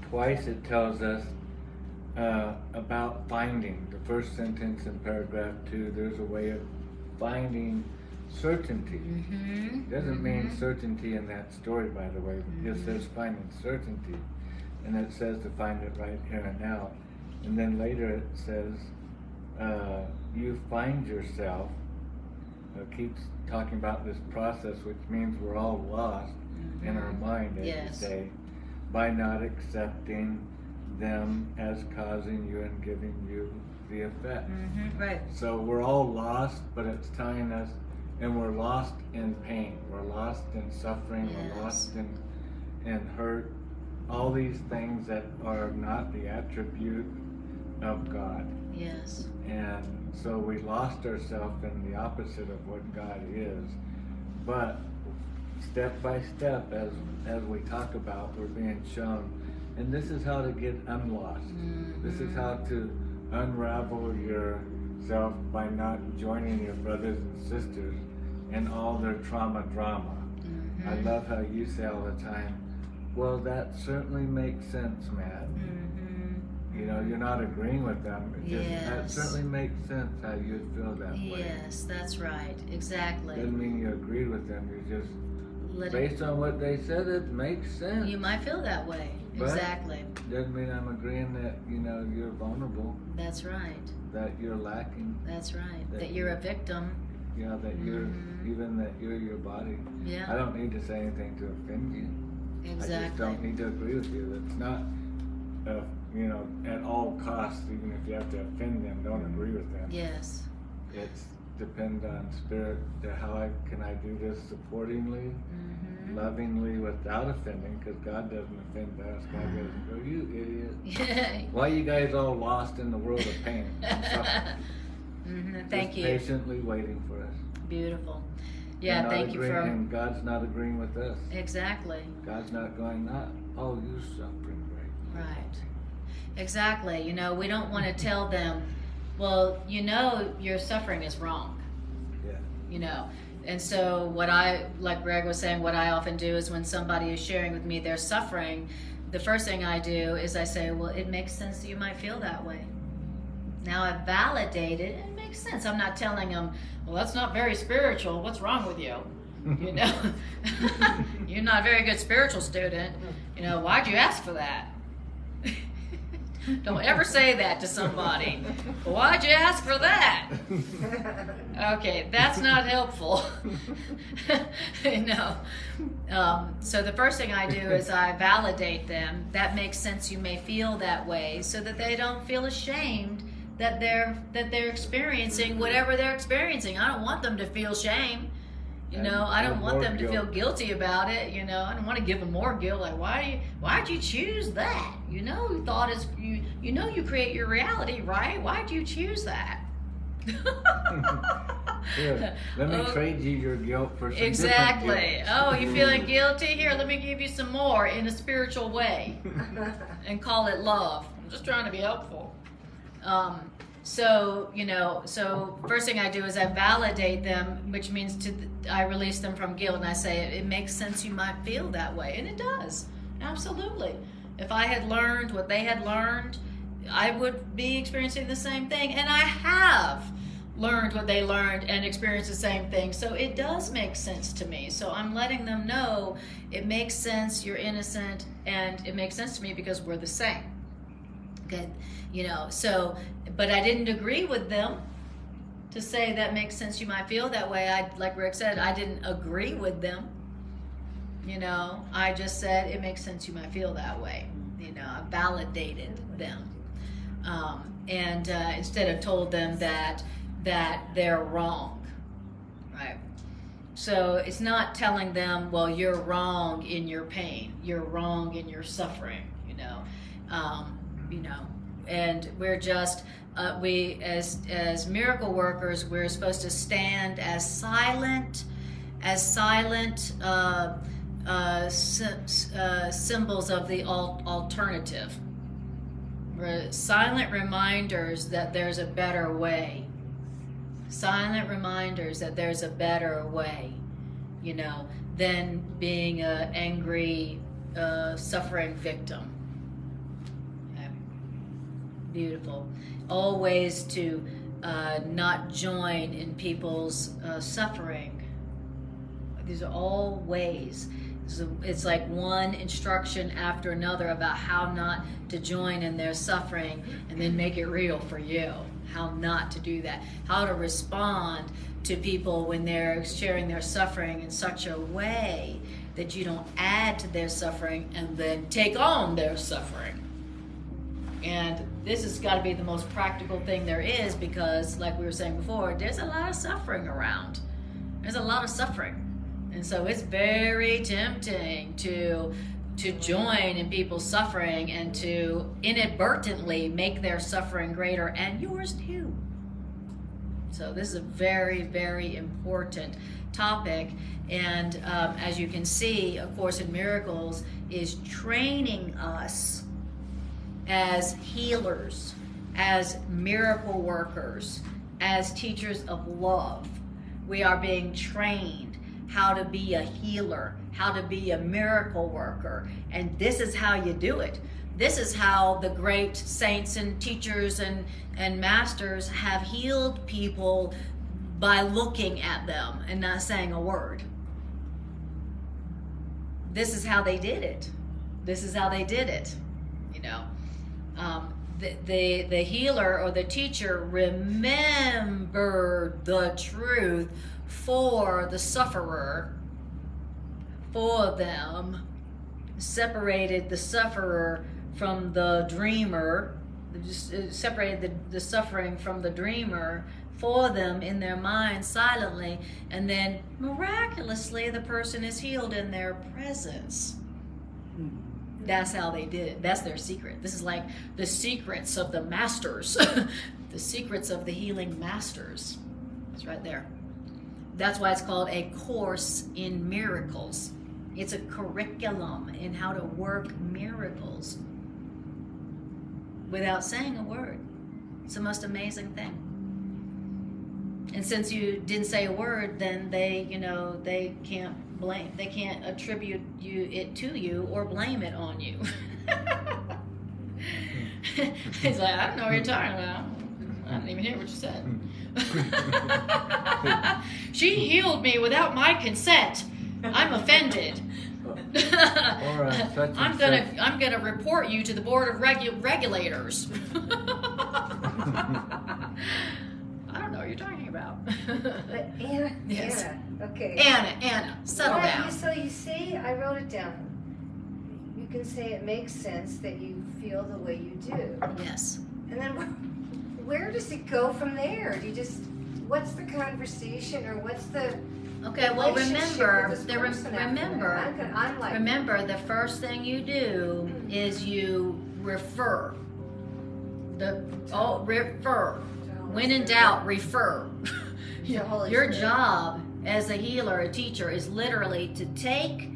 Twice it tells us about finding. The first sentence in paragraph 2, there's a way of finding certainty. Mm-hmm. Doesn't mean certainty in that story, by the way. It just says finding certainty. and it says to find it right here and now. And then later it says, you find yourself, keeps talking about this process, which means we're all lost in our mind, as Yes. you say, by not accepting them as causing you and giving you the effect. Right. So we're all lost, but it's telling us, and we're lost in pain, we're lost in suffering, Yes. we're lost in hurt, all these things that are not the attribute of God. Yes. And so we lost ourselves in the opposite of what God is. But step by step, as we talk about, we're being shown, and this is how to get unlost. This is how to unravel yourself by not joining your brothers and sisters in all their trauma drama. I love how you say all the time, well, that certainly makes sense, Matt. You know, you're not agreeing with them. It just, that Yes. certainly makes sense how you'd feel that way. Yes, that's right. Exactly. Doesn't mean you agree with them. You just, Let it, based on what they said, it makes sense. you might feel that way. But- Exactly. Doesn't mean I'm agreeing that, you know, you're vulnerable, That's right. that you're lacking, That's right. That That you're a victim. you know, that you're, even that you're your body. I Yeah. don't need to say anything to offend you. I just Exactly. don't need to agree with you. It's not, you know, at all costs, even if you have to offend them, don't agree with them. Yes. It's depend on spirit, how can I do this supportingly, lovingly, without offending, because God doesn't offend us. God doesn't go, you idiot. Why are you guys all lost in the world of pain? Thank Just you. patiently waiting for us. Beautiful. We're Yeah, not thank you for and God's not agreeing with us. exactly. God's not going, oh, you're suffering great. Right. Exactly. You know, we don't want to tell them, well, you know, your suffering is wrong. Yeah. You know. And so what like Greg was saying, what I often do is when somebody is sharing with me their suffering, the first thing I do is I say, well, it makes sense that you might feel that way. Now I've validated, it makes sense. I'm not telling them, well, that's not very spiritual. What's wrong with you? You know, you're not a very good spiritual student. You know, why'd you ask for that? Don't ever say that to somebody. Why'd you ask for that? Okay, that's not helpful. You know. So the first thing I do is I validate them. That makes sense. You may feel that way, so that they don't feel ashamed that they're experiencing whatever they're experiencing. I don't want them to feel shame. You know, I don't want them to feel guilty about it. You know, I don't want to give them more guilt. Like, why'd you choose that? You know, you know, you create your reality, right? Why'd you choose that? Here, let me trade you your guilt for some Exactly. different guilt. Oh, you feeling guilty? Here, let me give you some more in a spiritual way, and call it love. I'm just trying to be helpful. So, you know, so first thing I do is I validate them, which means I release them from guilt, and I say, it makes sense you might feel that way. And it does. Absolutely. If I had learned what they had learned, I would be experiencing the same thing. And I have learned what they learned and experienced the same thing. So it does make sense to me. So I'm letting them know it makes sense, you're innocent, and it makes sense to me because we're the same. Okay, you know, so, but I didn't agree with them to say that makes sense, you might feel that way. Like Rick said, I didn't agree with them. You know, I just said it makes sense, you might feel that way. You know, I validated them. And instead of told them that they're wrong, right? So it's not telling them, well, you're wrong in your pain, you're wrong in your suffering, you know, and we're just, we as miracle workers, we're supposed to stand as silent symbols of the alternative. We're silent reminders that there's a better way. Silent reminders that there's a better way, you know, than being an angry, suffering victim. Okay. Beautiful. Always to not join in people's suffering. These are all ways. So it's like one instruction after another about how not to join in their suffering and then make it real for you. How not to do that. How to respond to people when they're sharing their suffering in such a way that you don't add to their suffering and then take on their suffering. And this has got to be the most practical thing there is, because like we were saying before, there's a lot of suffering around. There's a lot of suffering. And so it's very tempting to join in people's suffering and to inadvertently make their suffering greater, and yours too. So this is a very, very important topic. And as you can see, A Course in Miracles is training us as healers, as miracle workers, as teachers of love. We are being trained how to be a healer, how to be a miracle worker. And this is how you do it. This is how the great saints and teachers and masters have healed people, by looking at them and not saying a word. This is how they did it. This is how they did it. You know, the healer or the teacher remembered the truth for the sufferer, for them, separated the sufferer from the dreamer, separated the suffering from the dreamer for them in their mind silently, and then miraculously the person is healed in their presence. That's how they did it. That's their secret. This is like the secrets of the masters, the secrets of the healing masters. It's right there. That's why it's called A Course in Miracles. It's a curriculum in how to work miracles without saying a word. It's the most amazing thing. And since you didn't say a word, then they can't blame, they can't attribute it to you or blame it on you. He's like, I don't know what you're talking about. I didn't even hear what you said. She healed me without my consent. I'm offended. I'm gonna report you to the board of regulators. I don't know what you're talking about. But Anna, yes. Anna, okay. Anna, settle down. So you say, I wrote it down. You can say it makes sense that you feel the way you do. Yes. And then where does it go from there? Do you just, what's the conversation, or what's the Okay, well remember, I'm like, remember the first thing you do is you refer. Refer. When in doubt, refer. Your job as a healer, a teacher, is literally to take,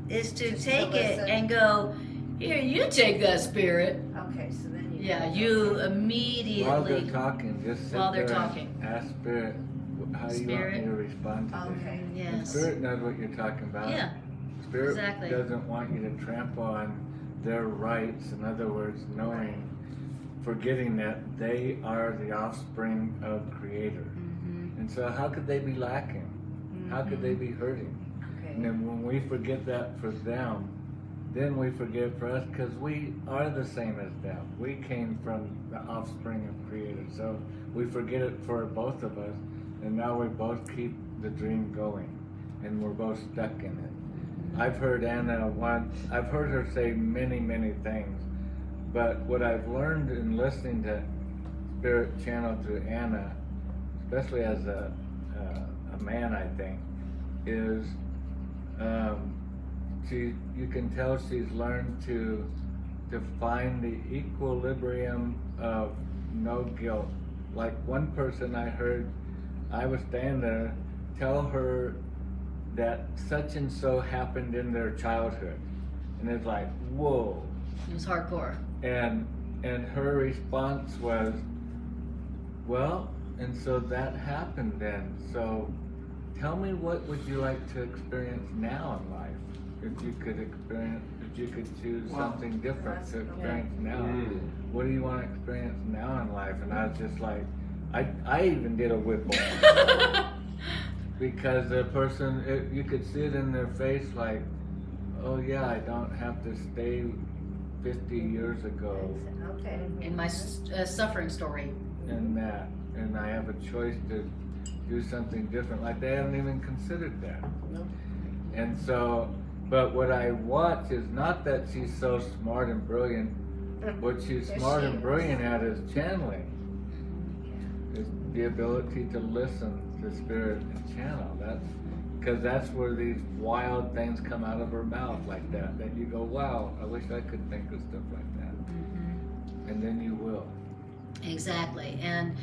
is to take it and go, here, you take that spirit. Okay, so then you. Yeah, you immediately. While they're talking, just sit while they're there talking. And ask spirit, how do you want me to respond to this? Okay. Yes. And spirit knows what you're talking about. Yeah. Spirit exactly. doesn't want you to trample on their rights. In other words, knowing, forgetting that they are the offspring of Creator. Mm-hmm. And so how could they be lacking? Mm-hmm. How could they be hurting? Okay. And then when we forget that for them, then we forget for us, because we are the same as them. We came from the offspring of Creator. So we forget it for both of us, and now we both keep the dream going, and we're both stuck in it. I've heard Anna I've heard her say many, many things, but what I've learned in listening to Spirit channel through Anna, especially as a man, I think, is you can tell she's learned to find the equilibrium of no guilt. Like one person I heard, I was standing there, tell her that such and so happened in their childhood, and it's like, whoa. It was hardcore. And her response was, well, and so that happened then. So tell me, what would you like to experience now in life? If you could choose something different to experience now, what do you want to experience now in life? And I was just like, I even did a whipple. because the person, you could see it in their face like, oh yeah, I don't have to stay 50 years ago Okay. In my suffering story. in that, and I have a choice to do something different. Like they haven't even considered that. No. And so, but what I watch is not that she's so smart and brilliant. What she's Yes, smart she and is. brilliant at is channeling. Is the ability to listen to spirit and channel. Because that's where these wild things come out of her mouth like that you go, wow, I wish I could think of stuff like that. And then you will. Exactly, and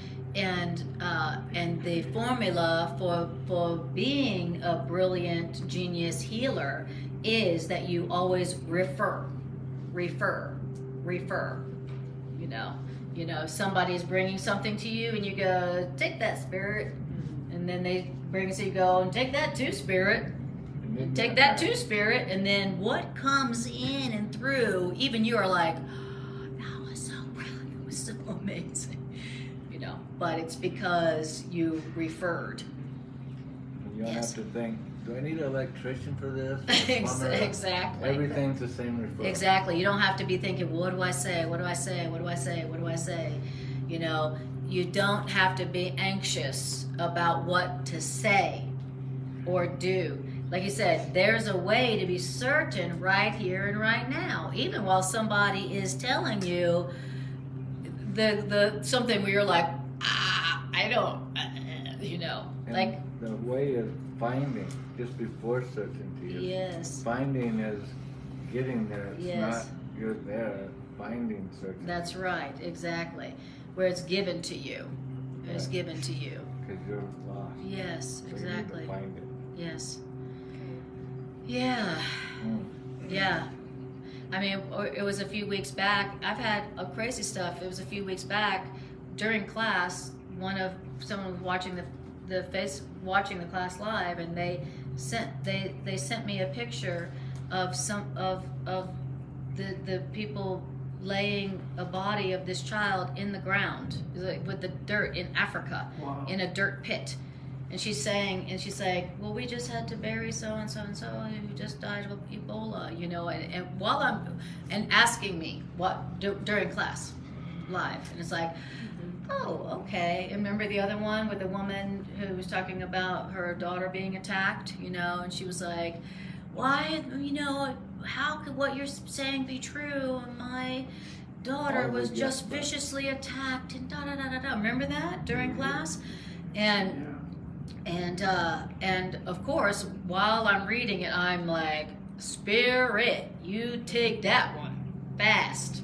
the formula for being a brilliant genius healer is that you always refer. You know, somebody's bringing something to you, and you go, take that, spirit, and then they bring it to you, go, and take that too, spirit. Take that too, spirit, and then what comes in and through, even you are like, oh, that was so brilliant, it was so amazing, you know, but it's because you referred. You don't Yes. have to think, do I need an electrician for this? Exactly. Everything's the same referral. Exactly. You don't have to be thinking, what do I say? What do I say? What do I say? What do I say? You know, you don't have to be anxious about what to say or do. Like you said, there's a way to be certain right here and right now, even while somebody is telling you the something where you're like, I don't, you know, And like, the way of finding, just before certainty. yes, Finding is getting there. It's Yes. not you're there. Finding certainty. that's right, exactly, where it's given to you. It's Right. given to you. Because you're lost. Yes, So exactly. You need to find it. Yes. Yeah. Mm. Yeah. I mean, it was a few weeks back. I've had a crazy stuff. It was a few weeks back during class. Someone was watching watching the class live, and they sent me a picture of the people laying a body of this child in the ground with the dirt in Africa. Wow. In a dirt pit. And she's like, well, we just had to bury so and so who just died of Ebola, you know, and while asking me what during class live, and it's like, oh, okay. And remember the other one with the woman who was talking about her daughter being attacked, you know, and she was like, why, you know, how could what you're saying be true? My daughter was just viciously attacked and da da da da da. Remember that during class? And of course, while I'm reading it, I'm like, spirit, you take that one fast,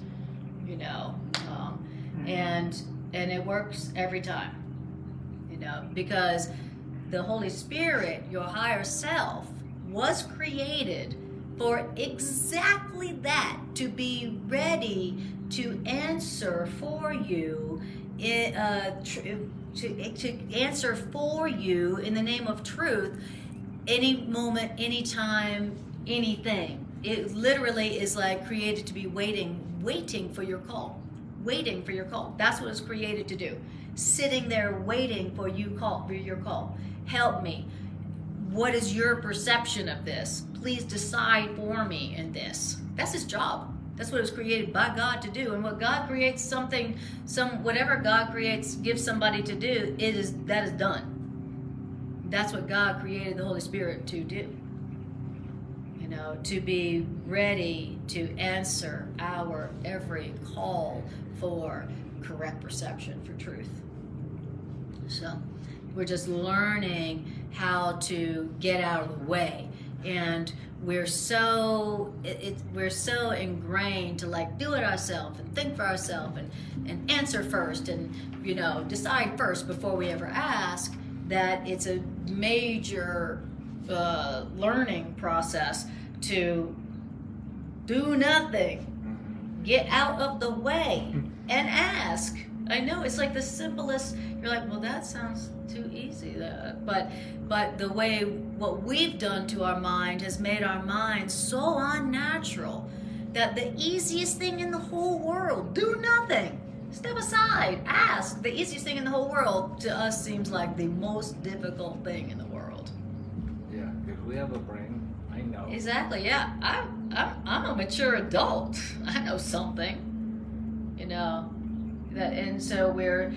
you know, and it works every time, you know, because the Holy Spirit, your higher self, was created for exactly that, to be ready to answer for you, to answer for you in the name of truth, any moment, anytime, anything. It literally is like created to be waiting for your call. Waiting for your call. That's what it's created to do. Sitting there waiting for your call. Help me. What is your perception of this? Please decide for me in this. That's his job. That's what it was created by God to do. And what God creates whatever God creates, gives somebody to do, that is done. That's what God created the Holy Spirit to do. You know, to be ready to answer our every call for correct perception, for truth. So we're just learning how to get out of the way, and we're so ingrained to like do it ourselves and think for ourselves and answer first and, you know, decide first before we ever ask, that it's a major learning process to do nothing, get out of the way and ask. I know it's like the simplest. You're like, well, that sounds too easy. But the way what we've done to our mind has made our mind so unnatural that the easiest thing in the whole world, do nothing, step aside, ask. The easiest thing in the whole world to us seems like the most difficult thing in the world. We have a brain. I know. Exactly. Yeah. I'm a mature adult. I know something. You know. That, and so we're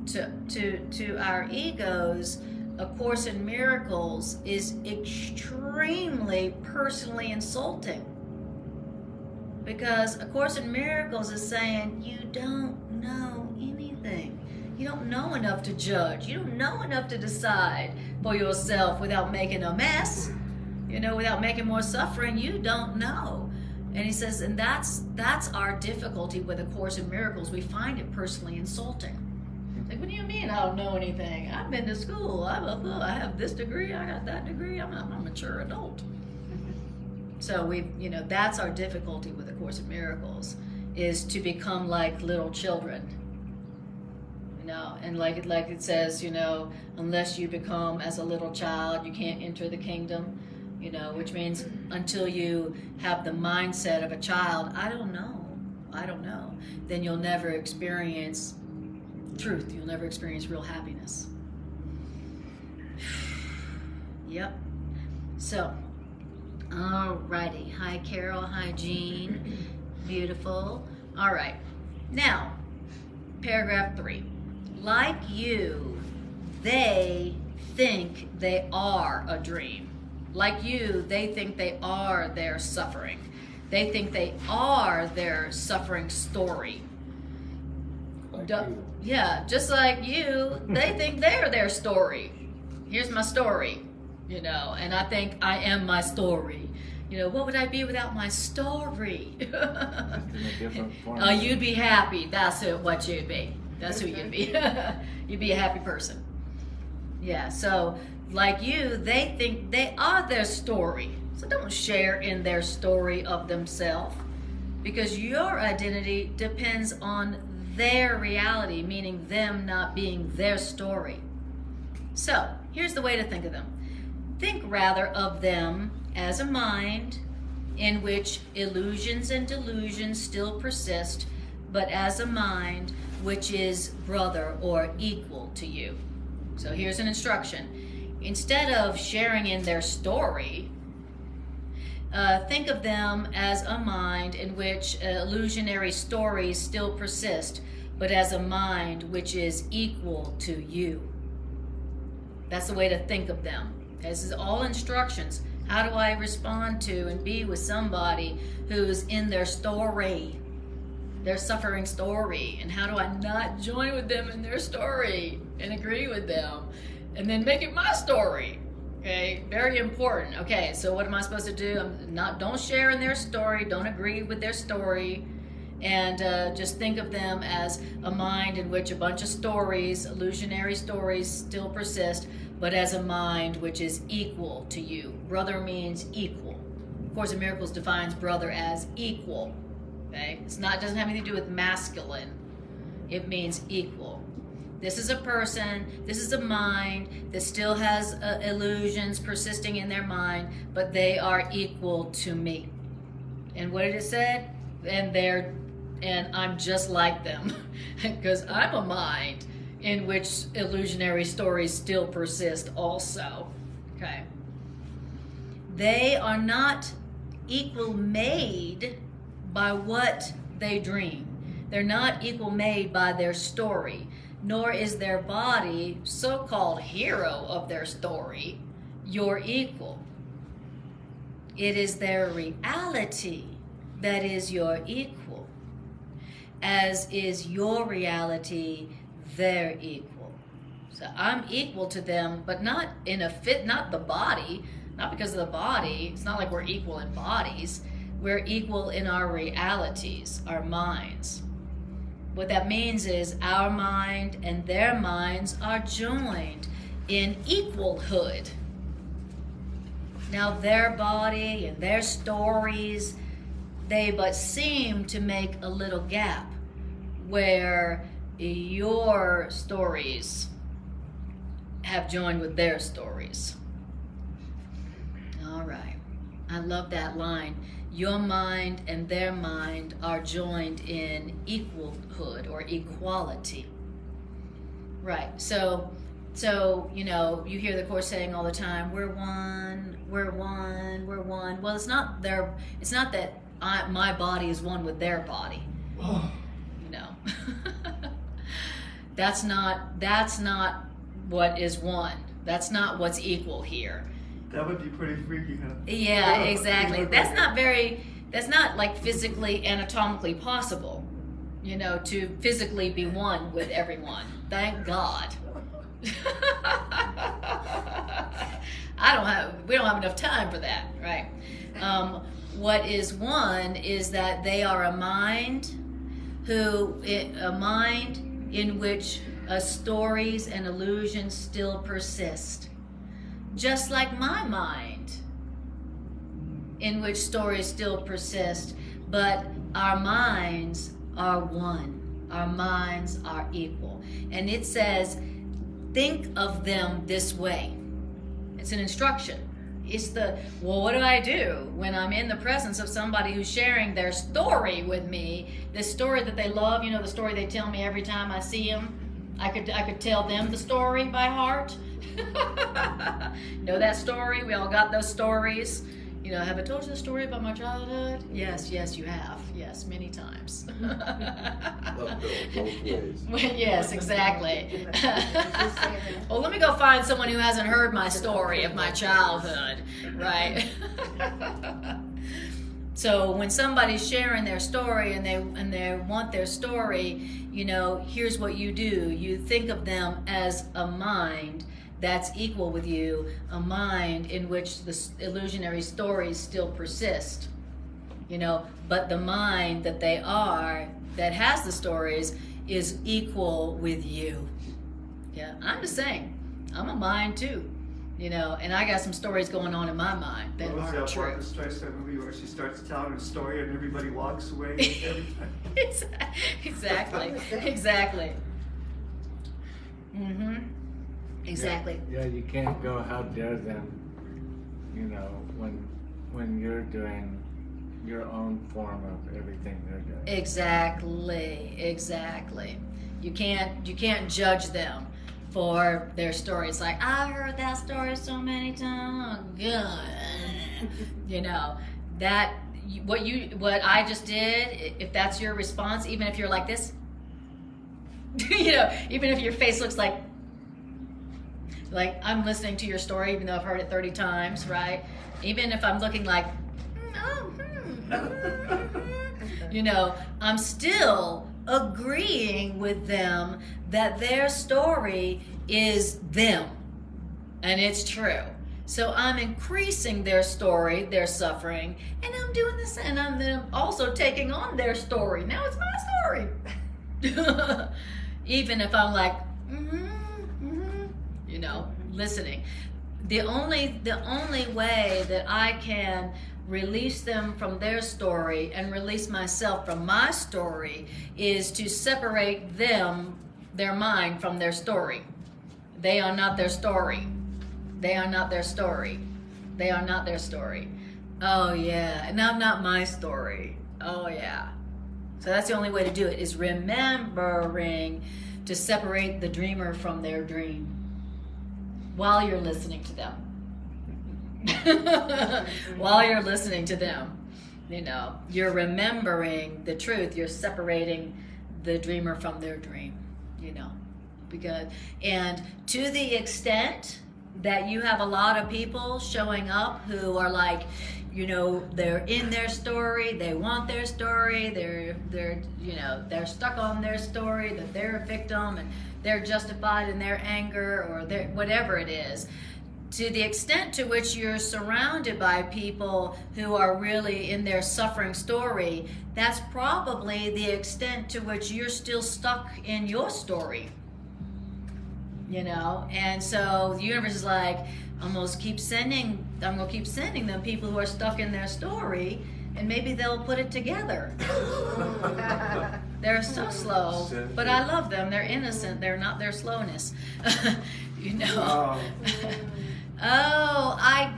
to our egos, A Course in Miracles is extremely personally insulting, because A Course in Miracles is saying you don't know anything. You don't know enough to judge. You don't know enough to decide for yourself without making a mess, without making more suffering. You don't know. And he says, and that's our difficulty with A Course in Miracles. We find it personally insulting. Like, what do you mean I don't know anything? I've been to school. I have this degree. I got that degree. I'm a mature adult. So that's our difficulty with A Course in Miracles, is to become like little children. And like it says, unless you become as a little child, you can't enter the kingdom. Which means until you have the mindset of a child, I don't know, then you'll never experience truth. You'll never experience real happiness. Yep. So, alrighty. Hi, Carol. Hi, Jean. Beautiful. All right. Now, paragraph 3. Like you, they think they are a dream. Like you, they think they are their suffering. They think they are their suffering story. Yeah, just like you, they think they're their story. Here's my story, and I think I am my story. What would I be without my story? Just in a different form. You'd be happy. That's what you'd be. That's who you'd be. You'd be a happy person. Yeah, so like you, they think they are their story. So don't share in their story of themselves, because your identity depends on their reality, meaning them not being their story. So here's the way to think of them. Think rather of them as a mind in which illusions and delusions still persist, but as a mind which is brother or equal to you. So here's an instruction. Instead of sharing in their story, think of them as a mind in which illusionary stories still persist, but as a mind which is equal to you. That's the way to think of them. This is all instructions. How do I respond to and be with somebody who's in their story, their suffering story? And how do I not join with them in their story and agree with them and then make it my story? Okay, very important. Okay, so what am I supposed to do? Don't share in their story, don't agree with their story, and just think of them as a mind in which a bunch of stories, illusionary stories, still persist, but as a mind which is equal to you. Brother means equal. Of Course in Miracles defines brother as equal. Okay, doesn't have anything to do with masculine. It means equal. This is a person, this is a mind that still has illusions persisting in their mind, but they are equal to me. And what did it say? And I'm just like them, because I'm a mind in which illusionary stories still persist also. Okay. They are not equal made by what they dream. They're not equal made by their story, nor is their body, so-called hero of their story, your equal. It is their reality that is your equal, as is your reality their equal. So I'm equal to them, but not in a fit, not the body, not because of the body. It's not like we're equal in bodies. We're equal in our realities, our minds. What that means is our mind and their minds are joined in equalhood. Now their body and their stories, they but seem to make a little gap where your stories have joined with their stories. All right. I love that line. Your mind and their mind are joined in equalhood or equality. Right. So So, you know, you hear the Course saying all the time, we're one, we're one, we're one. Well, it's not that my body is one with their body. You know. That's not what is one. That's not what's equal here. That would be pretty freaky, huh? Yeah, exactly. That's not like physically, anatomically possible, you know, to physically be one with everyone. Thank God. We don't have enough time for that, right? What is one is that they are a mind in which stories and illusions still persist. Just like my mind, in which stories still persist, but our minds are one. Our minds are equal. And it says, think of them this way. It's an instruction. It's what do I do when I'm in the presence of somebody who's sharing their story with me, the story that they love, you know, the story they tell me every time I see them? I could tell them the story by heart. Know that story? We all got those stories. You know, have I told you the story about my childhood? Yes, you have. Yes, many times. Both ways. Yes, exactly. Well, let me go find someone who hasn't heard my story of my childhood, right? So when somebody's sharing their story and they want their story, you know, here's what you do. You think of them as a mind that's equal with you, a mind in which the illusionary stories still persist, you know, but the mind that they are, that has the stories, is equal with you. Yeah, I'm just saying, I'm a mind too, you know, and I got some stories going on in my mind that What was aren't that true. part of the Streisand movie where she starts telling her story and everybody walks away every time? Exactly. Mm-hmm. Exactly. Yeah, you can't go, how dare them, you know, when you're doing your own form of everything they're doing. Exactly. You can't judge them for their story. It's like, I heard that story so many times. Oh, God. You know, that what I just did, if that's your response, even if you're like this, you know, even if your face looks like I'm listening to your story, even though I've heard it 30 times, right? Even if I'm looking like, you know, I'm still agreeing with them that their story is them, and it's true. So I'm increasing their story, their suffering, and I'm doing this, and I'm then also taking on their story. Now it's my story. Even if I'm like, you know, listening. The only way that I can release them from their story and release myself from my story is to separate them, their mind, from their story. They are not their story. They are not their story. They are not their story. Oh yeah, and I'm not my story. Oh yeah. So that's the only way to do it, is remembering to separate the dreamer from their dream while you're listening to them. While you're listening to them, you know, you're remembering the truth. You're separating the dreamer from their dream, you know, because, and to the extent that you have a lot of people showing up who are like, you know, they're in their story, they want their story, they're you know, they're stuck on their story, that they're a victim and they're justified in their anger or their whatever it is. To the extent to which you're surrounded by people who are really in their suffering story, that's probably the extent to which you're still stuck in your story. You know, and so the universe is like, I'm gonna keep sending them people who are stuck in their story, and maybe they'll put it together. They're so slow, but I love them. They're innocent. They're not their slowness. You know. Oh, I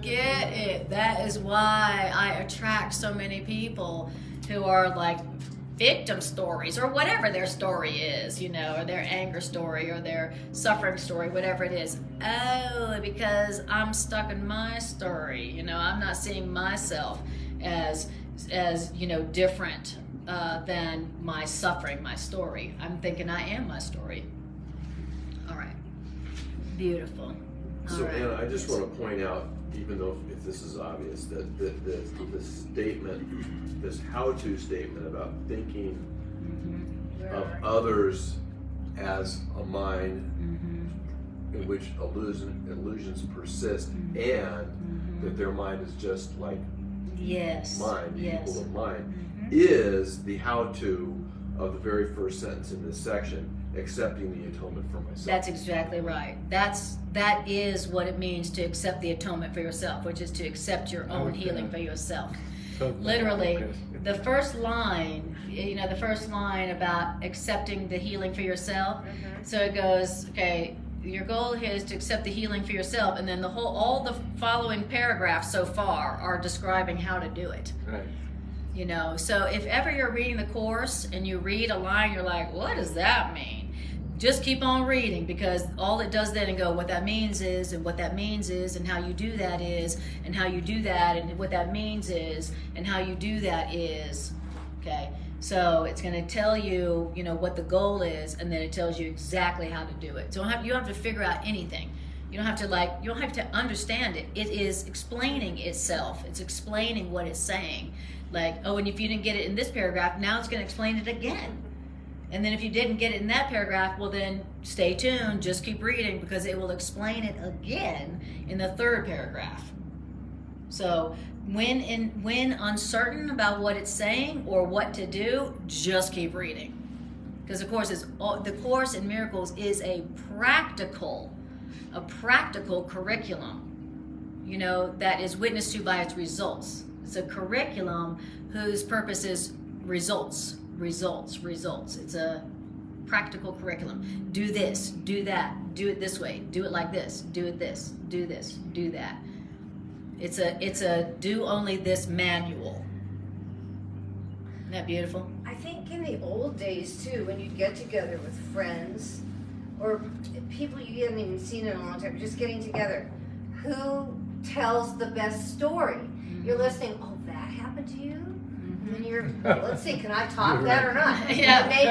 get it. That is why I attract so many people who are like victim stories, or whatever their story is, you know, or their anger story, or their suffering story, whatever it is. Oh, because I'm stuck in my story, you know, I'm not seeing myself as you know, different than my suffering, my story. I'm thinking I am my story. All right. Beautiful. So, All right. Anna, I just want to point out, even though if this is obvious, that the statement, this how-to statement about thinking of others as a mind in which illusions persist, and that their mind is just like mine, equal to mine, is the how-to of the very first sentence in this section, accepting the atonement for myself. That's exactly right. That is what it means to accept the atonement for yourself, which is to accept your own healing for yourself. So Literally, the first line, you know, the first line about accepting the healing for yourself. So it goes, okay, your goal is to accept the healing for yourself, and then all the following paragraphs so far are describing how to do it. Right. You know, so if ever you're reading the course and you read a line, you're like, what does that mean? Just keep on reading, because all it does then and go, what that means is, and what that means is, and how you do that is, and how you do that, and what that means is, and how you do that is. Okay, so it's going to tell you, you know, what the goal is, and then it tells you exactly how to do it. So you don't have to figure out anything. You don't have to understand it. It is explaining itself. It's explaining what it's saying. Like, oh, and if you didn't get it in this paragraph, now it's going to explain it again. And then if you didn't get it in that paragraph, well then stay tuned, just keep reading, because it will explain it again in the third paragraph. So when uncertain about what it's saying or what to do, just keep reading. Because the Course in Miracles is a practical curriculum, you know, that is witnessed to by its results. It's a curriculum whose purpose is results. It's a practical curriculum. Do this, do that, do it this way, do it like this, do it this, do that. It's a do only this manual. Isn't that beautiful? I think in the old days too, when you'd get together with friends or people you hadn't even seen in a long time, just getting together, who tells the best story? You're listening, oh, that happened to you? And you're, let's see, can I top that or not? Yeah. Maybe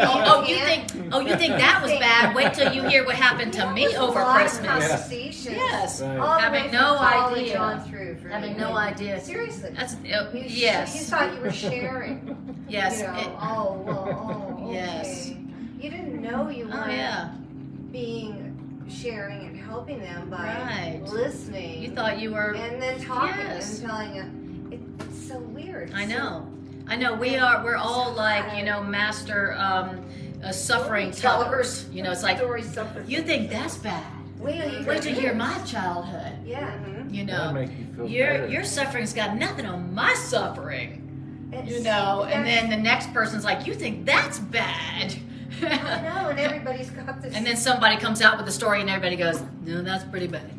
you think that was bad? Wait till you hear what happened to me over Christmas. Conversations. Yes. Right. All the Having way no from college idea. on through for Having me. no idea. Seriously. That's You thought you were sharing. Yes. You know, Yes. okay. You didn't know you Oh weren't yeah. sharing and helping them by Right. listening. You thought you were. and then talking Yes. and telling them. It's so weird. I know. We're all like, you know, master suffering tellers. You know, it's like, you think that's bad. Wait till you hear my childhood. Yeah. You That'll know, make you feel your better. suffering's got nothing on my suffering. It's- You know, and that's- then the next person's like, you think that's bad. I know, and everybody's got this. And then somebody comes out with a story and everybody goes, no, that's pretty bad.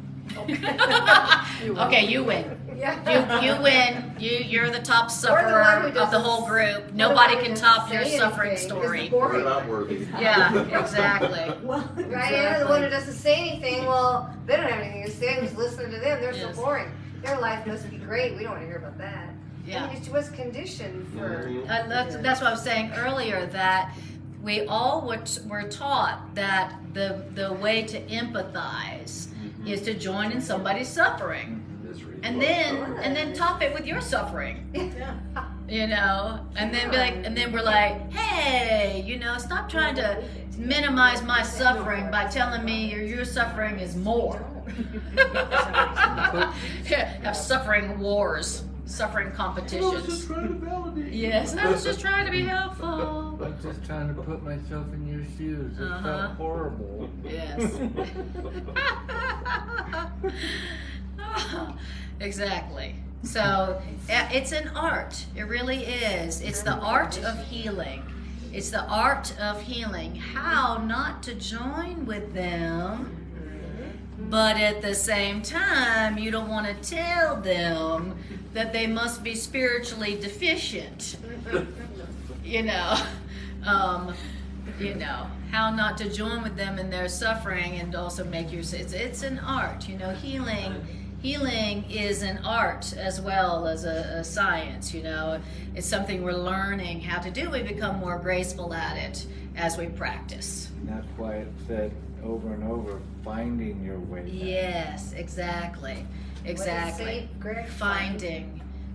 Okay, you win. Yeah. You win. You're the top Or the sufferer one who of the doesn't- whole group. or the Nobody one who can doesn't top say your suffering anything is the story. We're boring not worthy. Yeah, exactly. Well, Right, and the one who doesn't say anything, well, they don't have anything to say. Who's listening to them? They're Yes. so boring. Their life must be great. We don't want to hear about that. Yeah. I mean, it was conditioned for. That's what I was saying earlier, that we all were taught that the way to empathize is to join in somebody's suffering. Misery. And then top it with your suffering. Yeah. You know, and then be like, and then we're like, hey, you know, stop trying to minimize my suffering by telling me your suffering is more. Have suffering wars, suffering competitions. Yes, I was just trying to be helpful. I'm just trying to put myself in your shoes. It Uh-huh. felt horrible. Yes. Exactly. So it's an art. It really is. It's the art of healing. It's the art of healing. How not to join with them, but at the same time, you don't want to tell them that they must be spiritually deficient. You know. You know, how not to join with them in their suffering and also make your, it's an art, you know, healing is an art as well as a science, you know. It's something we're learning how to do. We become more graceful at it as we practice. And that's why it said over and over, finding your way back. Yes, exactly. What does it say, Greg?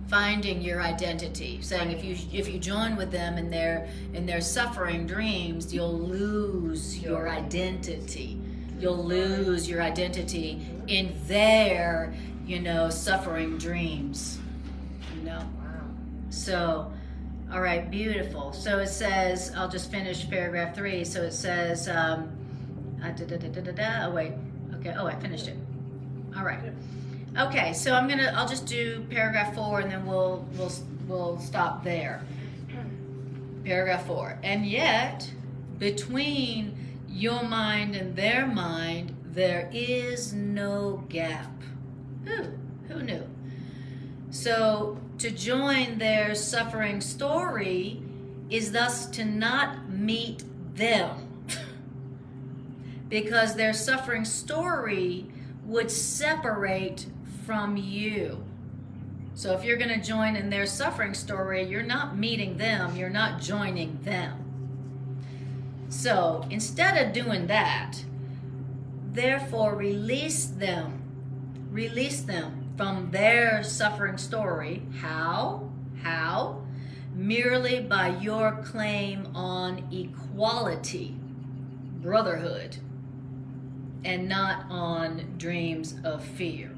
Finding your identity, saying if you join with them in their suffering dreams, you'll lose your identity. You'll lose your identity in their, you know, suffering dreams. You know. Wow. So, all right, beautiful. So it says, I'll just finish paragraph 3. So it says, oh wait, okay. Oh, I finished it. All right. Okay, so I'll just do paragraph 4 and then we'll stop there. Paragraph 4. And yet, between your mind and their mind, there is no gap. Who knew? So, to join their suffering story is thus to not meet them. Because their suffering story would separate from you. So if you're going to join in their suffering story, you're not meeting them, you're not joining them. So instead of doing that, therefore release them from their suffering story. How? Merely by your claim on equality, brotherhood, and not on dreams of fear.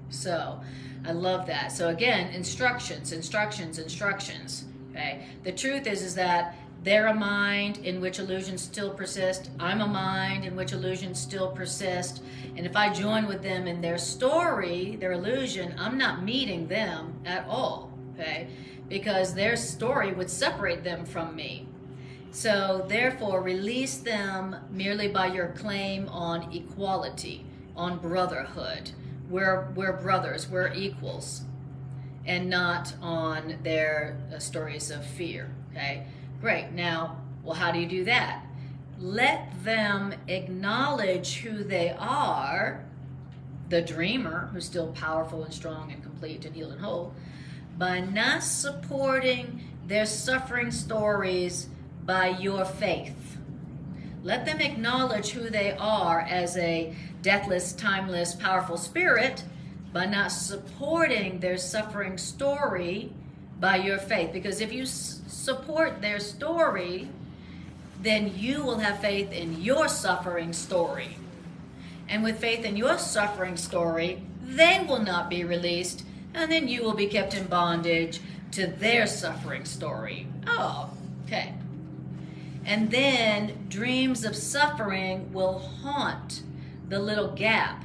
So, I love that. So again, instructions. Okay. The truth is that they're a mind in which illusions still persist. I'm a mind in which illusions still persist. And if I join with them in their story, their illusion, I'm not meeting them at all. Okay, because their story would separate them from me. So therefore, release them merely by your claim on equality, on brotherhood. We're brothers, we're equals, and not on their stories of fear. Okay, great. Now, well, how do you do that? Let them acknowledge who they are, the dreamer, who's still powerful and strong and complete and healed and whole, by not supporting their suffering stories by your faith. Let them acknowledge who they are as a deathless, timeless, powerful spirit by not supporting their suffering story by your faith. Because if you support their story, then you will have faith in your suffering story. And with faith in your suffering story, they will not be released, and then you will be kept in bondage to their suffering story. Oh, okay. And then dreams of suffering will haunt the little gap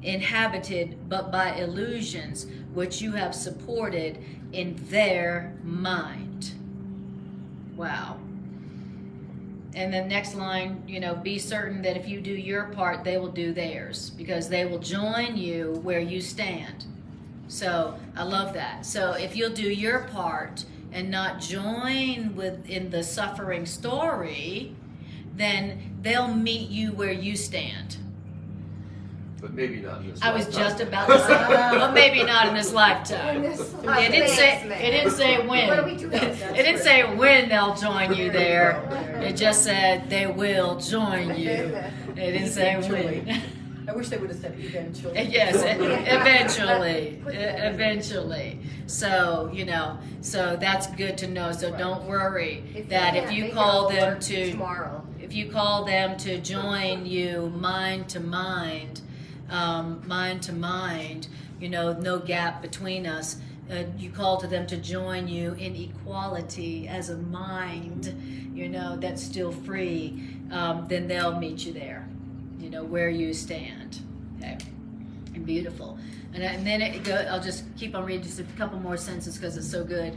inhabited but by illusions which you have supported in their mind. Wow. And the next line, be certain that if you do your part, they will do theirs, because they will join you where you stand. So I love that. So if you'll do your part and not join in the suffering story, then they'll meet you where you stand. But maybe not in this I was lifetime. just about to say, well, maybe not in this lifetime. It didn't say when. What are we doing? It didn't say when they'll join you there. It just said they will join you. It didn't say when. I wish they would have said eventually. Yes, eventually. So, so that's good to know. So don't worry that if you call them to tomorrow, if you call them to join you mind to mind, no gap between us. You call to them to join you in equality as a mind, that's still free. Then they'll meet you there, where you stand. Okay, and beautiful. And then I'll just keep on reading just a couple more sentences because it's so good.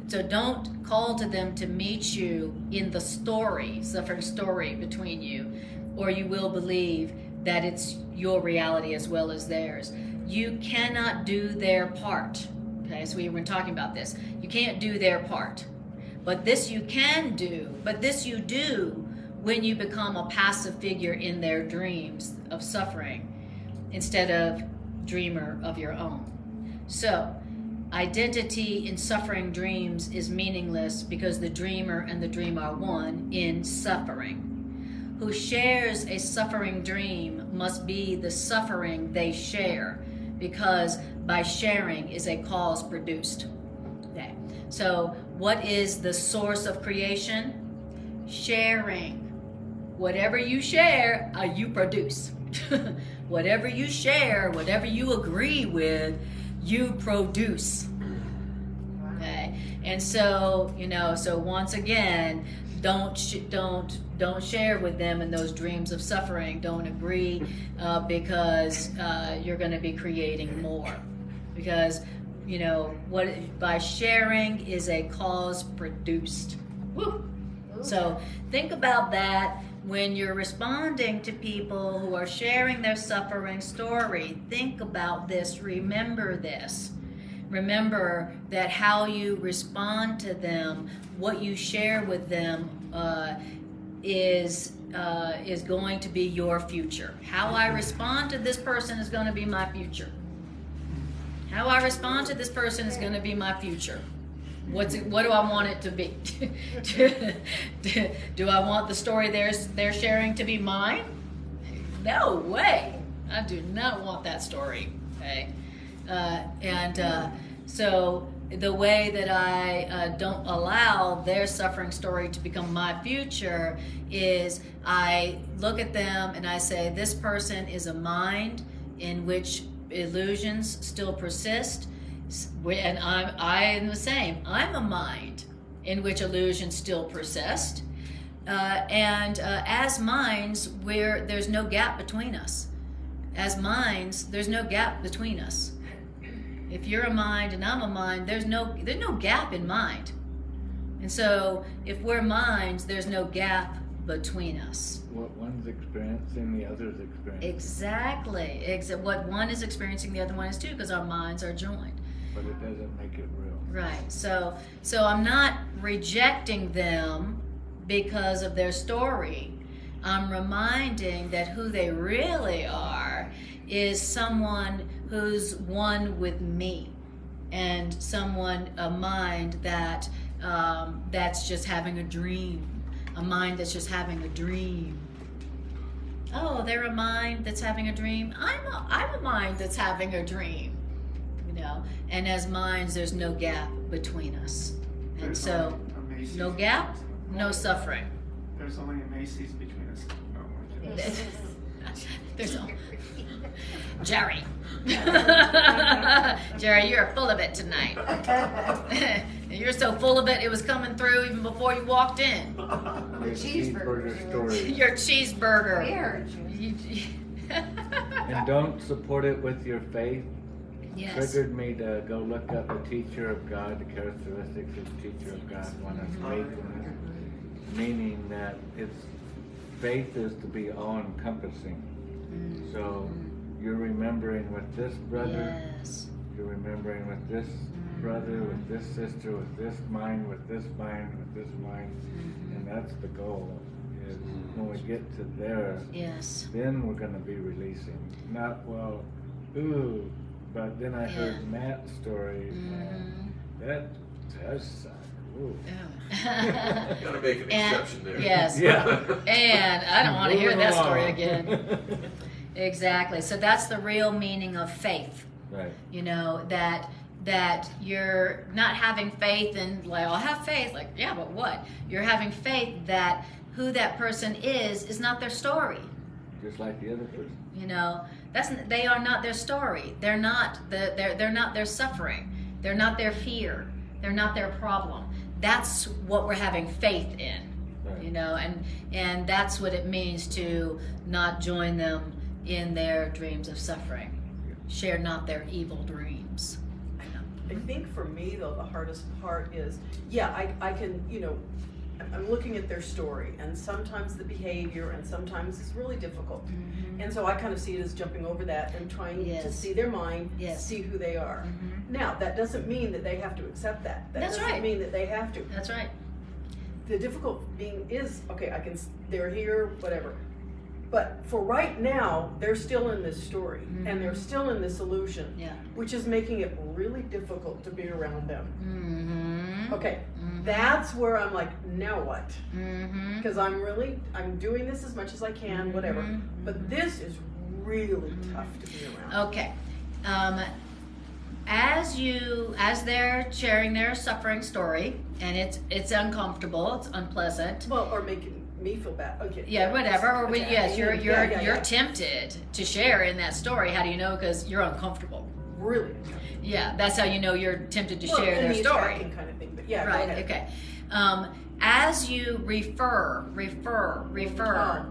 So don't call to them to meet you in the suffering story between you, or you will believe that it's your reality as well as theirs. You cannot do their part. Okay, so we've been talking about this. You can't do their part. But this you can do, but this you do when you become a passive figure in their dreams of suffering instead of dreamer of your own. So, identity in suffering dreams is meaningless because the dreamer and the dream are one in suffering. Who shares a suffering dream must be the suffering they share, because by sharing is a cause produced. Okay. So, what is the source of creation? Sharing. Whatever you share, you produce. Whatever you share, whatever you agree with, you produce. Okay, and so so once again, don't share with them in those dreams of suffering. Don't agree because you're going to be creating more. Because by sharing is a cause produced. Woo. So think about that. When you're responding to people who are sharing their suffering story, think about this, remember this. Remember that how you respond to them, what you share with them is going to be your future. How I respond to this person is going to be my future. How I respond to this person is going to be my future. What do I want it to be? Do I want the story they're sharing to be mine? No way. I do not want that story. Okay, so the way that I don't allow their suffering story to become my future is I look at them and I say, this person is a mind in which illusions still persist. And I am the same. I'm a mind in which illusions still persist. As minds, there's no gap between us. As minds, there's no gap between us. If you're a mind and I'm a mind, there's no gap in mind. And so, if we're minds, there's no gap between us. What one's experiencing, the other's experiencing. Exactly. What one is experiencing, the other one is too, because our minds are joined. But it doesn't make it real. Right. So I'm not rejecting them because of their story. I'm reminding that who they really are is someone who's one with me, and a mind that's just having a dream. A mind that's just having a dream. Oh, they're a mind that's having a dream. I'm a mind that's having a dream. And as minds, there's no gap between us. And so, no gap, no suffering. There's only a Macy's between us. Oh my goodness. There's no. Jerry. Jerry, you're full of it tonight. You're so full of it, it was coming through even before you walked in. The cheeseburger story. Your cheeseburger. And don't support it with your faith. Yes. Triggered me to go look up the teacher of God, the characteristics of the teacher of God. One is faithfulness, meaning that faith is to be all-encompassing. So you're remembering with this brother, you're remembering with this brother, with this sister, with this mind, with this mind, with this mind, and that's the goal. Is when we get to there, then we're going to be releasing. Not ooh. But then I heard Matt's story, and that does suck. Ooh. Gotta make an exception there. Yes. Yeah. And I don't want to hear that story again. Exactly. So that's the real meaning of faith. Right. That you're not having faith in, I'll have faith. Yeah, but what? You're having faith that who that person is not their story. Just like the other person. They are not their story. They're not their suffering. They're not their fear. They're not their problem. That's what we're having faith in. Right. And that's what it means to not join them in their dreams of suffering. Share not their evil dreams. I think for me though, the hardest part is, I can, I'm looking at their story, and sometimes the behavior, and sometimes it's really difficult. And so I kind of see it as jumping over that and trying to see their mind, see who they are. Now, that doesn't mean that they have to accept that. That doesn't mean that they have to. That's right. the difficult being is, okay, they're here, whatever. But for right now, they're still in this story, and they're still in this illusion, which is making it really difficult to be around them. Okay, that's where I'm like, now what? Because I'm doing this as much as I can, whatever. But this is really tough to be around. Okay. As they're sharing their suffering story, and it's uncomfortable, it's unpleasant. Well, or making me feel bad. Okay. Yeah, whatever. Or okay. yes, you're tempted to share in that story. How do you know? Because you're uncomfortable. Really? Yeah, that's how you know you're tempted to share their story. Kind of thing, but yeah. Right. Okay. As you refer. Oh,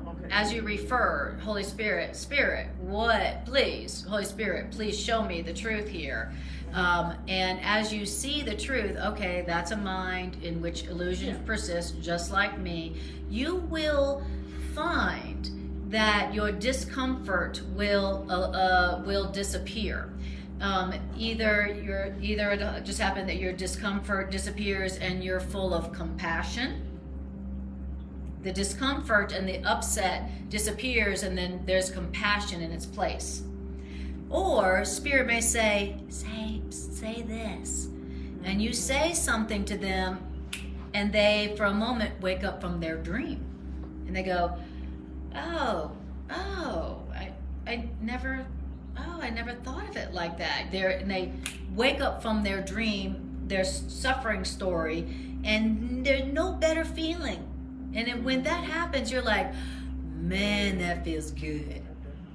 okay. As you refer, Holy Spirit, what? Please, Holy Spirit, please show me the truth here. And as you see the truth, okay, that's a mind in which illusions persist, just like me. You will find that your discomfort will disappear. Either it just happened that your discomfort disappears and you're full of compassion. The discomfort and the upset disappears, and then there's compassion in its place. Or Spirit may say this, and you say something to them, and they, for a moment, wake up from their dream, and they go, I never thought of it like that. And they wake up from their dream, their suffering story, and there's no better feeling. And when that happens, you're like, man, that feels good.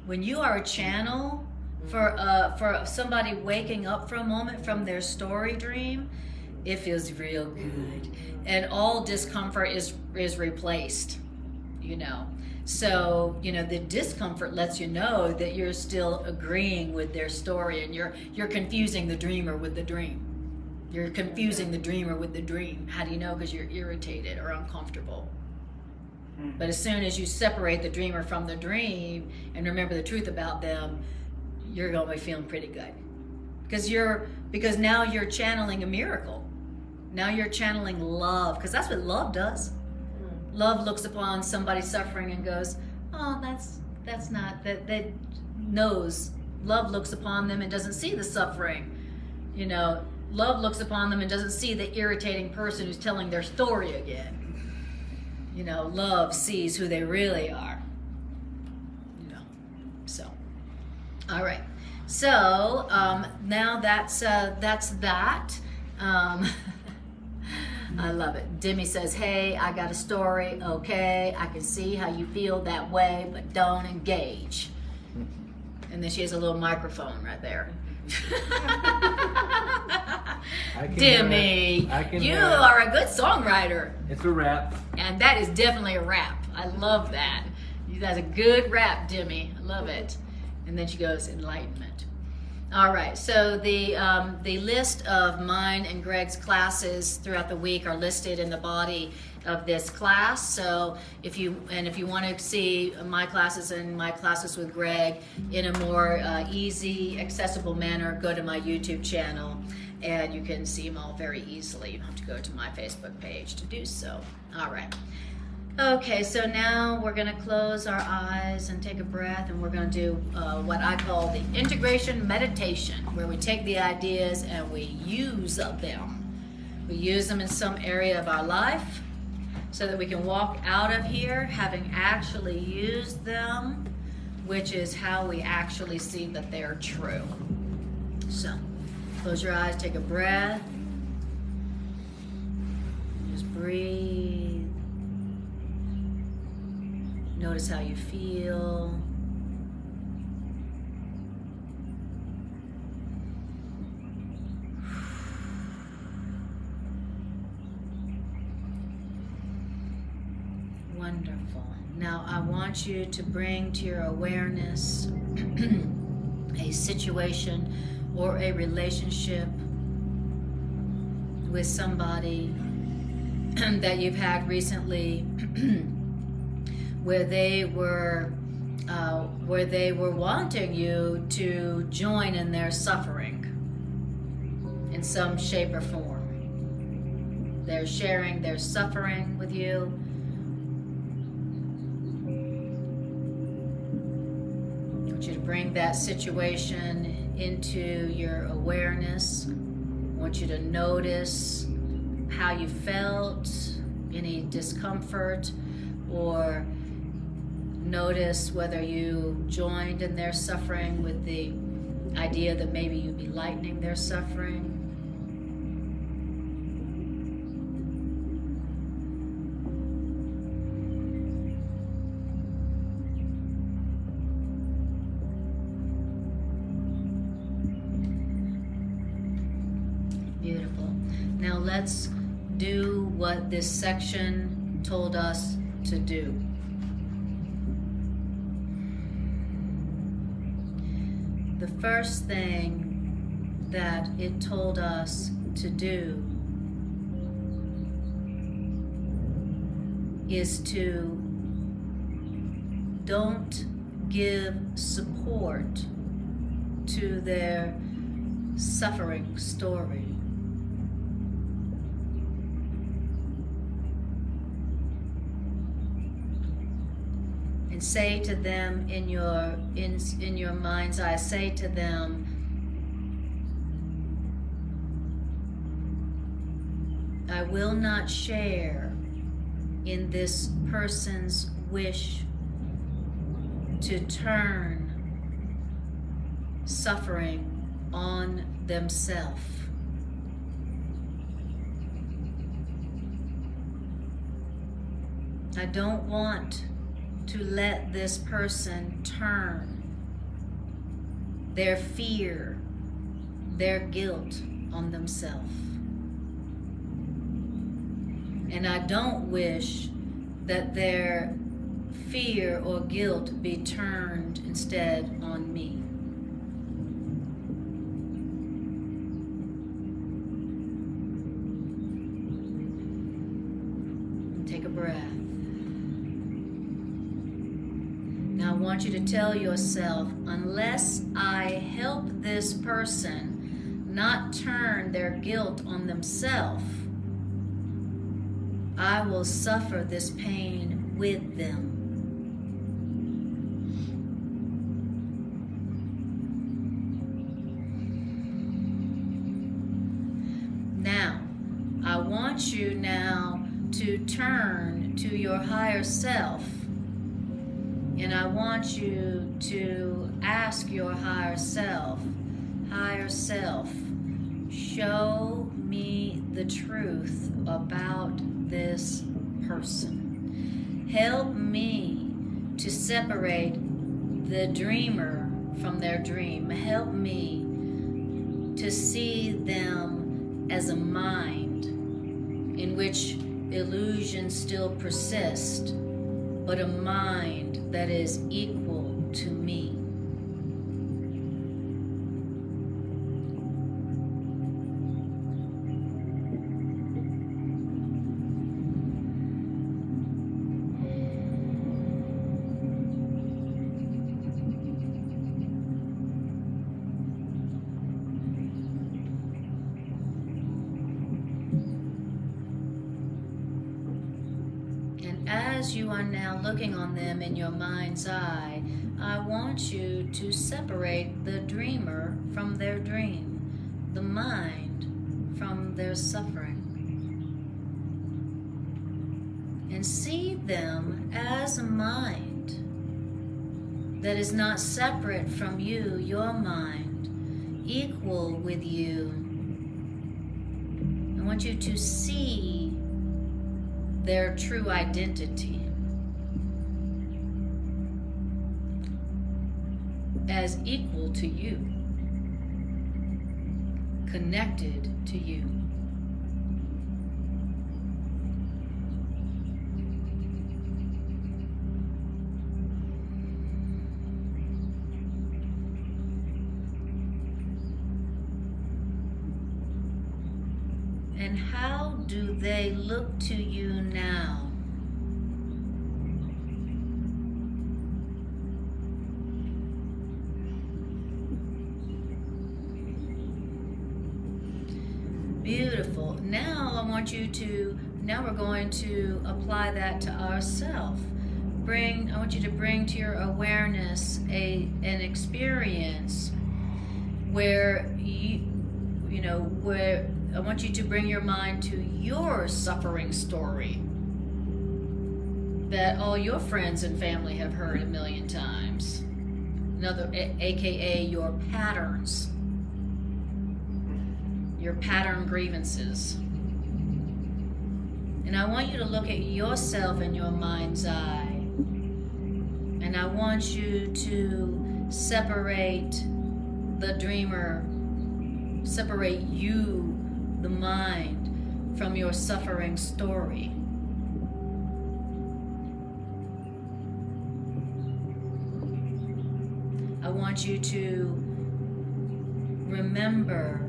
When you are a channel for somebody waking up for a moment from their story dream, it feels real good, and all discomfort is replaced. So the discomfort lets you know that you're still agreeing with their story, and you're confusing the dreamer with the dream. You're confusing the dreamer with the dream. How do you know? Because you're irritated or uncomfortable. But as soon as you separate the dreamer from the dream and remember the truth about them, you're going to be feeling pretty good. Because now you're channeling a miracle. Now you're channeling love, because that's what love does. Love looks upon somebody suffering and goes, oh, that's not, that knows. Love looks upon them and doesn't see the suffering. Love looks upon them and doesn't see the irritating person who's telling their story again. Love sees who they really are. So, all right. So now that's that. I love it. Demi says, hey, I got a story. Okay, I can see how you feel that way, but don't engage. And then she has a little microphone right there. Demi, you are a good songwriter. It's a rap. And that is definitely a rap. I love that. That's a good rap, Demi. I love it. And then she goes, enlightenment. All right, so the list of mine and Greg's classes throughout the week are listed in the body of this class. So if you want to see my classes and my classes with Greg in a more easy, accessible manner, go to my YouTube channel, and you can see them all very easily. You don't have to go to my Facebook page to do so. All right. Okay, so now we're going to close our eyes and take a breath, and we're going to do what I call the integration meditation, where we take the ideas and we use them. We use them in some area of our life so that we can walk out of here having actually used them, which is how we actually see that they're true. So, close your eyes, take a breath, just breathe. Notice how you feel. Wonderful. Now I want you to bring to your awareness a situation or a relationship with somebody that you've had recently where they were wanting you to join in their suffering in some shape or form. they're sharing their suffering with you. I want you to bring that situation into your awareness. I want you to notice how you felt, any discomfort, or notice whether you joined in their suffering with the idea that maybe you'd be lightening their suffering. Beautiful. Now let's do what this section told us to do. The first thing that it told us to do is to don't give support to their suffering story. And say to them in your mind's eye, say to them, I will not share in this person's wish to turn suffering on themselves. I don't want to let this person turn their fear, their guilt on themselves. And I don't wish that their fear or guilt be turned instead on me. Take a breath. Now I want you to tell yourself, unless I help this person not turn their guilt on themselves, I will suffer this pain with them. Now, I want you now to turn to your higher self, and I want you to ask your higher self, show me the truth about this person. Help me to separate the dreamer from their dream. Help me to see them as a mind in which illusions still persist, but a mind that is equal to me. As you are now looking on them in your mind's eye, I want you to separate the dreamer from their dream, the mind from their suffering, and see them as a mind that is not separate from you, your mind, equal with you. I want you to see their true identity as equal to you, connected to you. And how do they look to you now? Beautiful. Now I want you to, now we're going to apply that to ourselves. I want you to bring to your awareness an experience where where I want you to bring your mind to your suffering story that all your friends and family have heard a million times. AKA your patterns, your pattern grievances. And I want you to look at yourself in your mind's eye. And I want you to separate the dreamer, separate you, the mind, from your suffering story. I want you to remember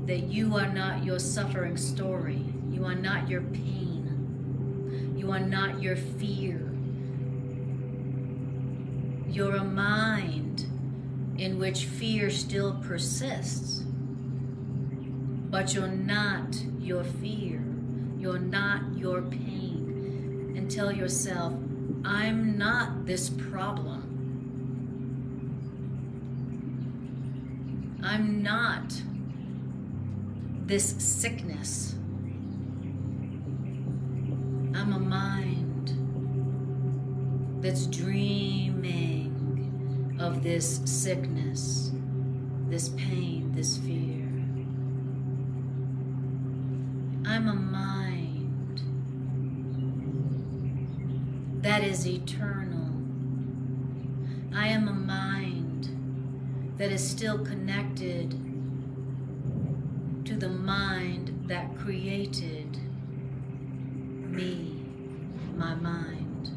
that you are not your suffering story. You are not your pain. You are not your fear. You're a mind in which fear still persists. But you're not your fear. You're not your pain. And tell yourself, I'm not this problem. I'm not this sickness. I'm a mind that's dreaming of this sickness, this pain, this fear. I'm a mind that is eternal. I am a mind that is still connected to the mind that created me, my mind.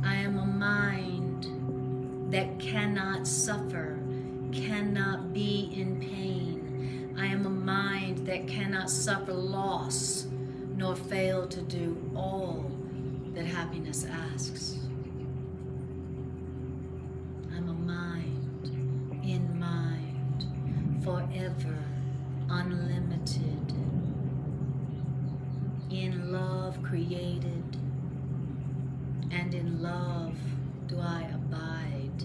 I am a mind that cannot suffer, cannot be in pain. I am a mind that cannot suffer loss, nor fail to do all that happiness asks. I'm a mind, in mind, forever, unlimited, in love created, and in love do I abide.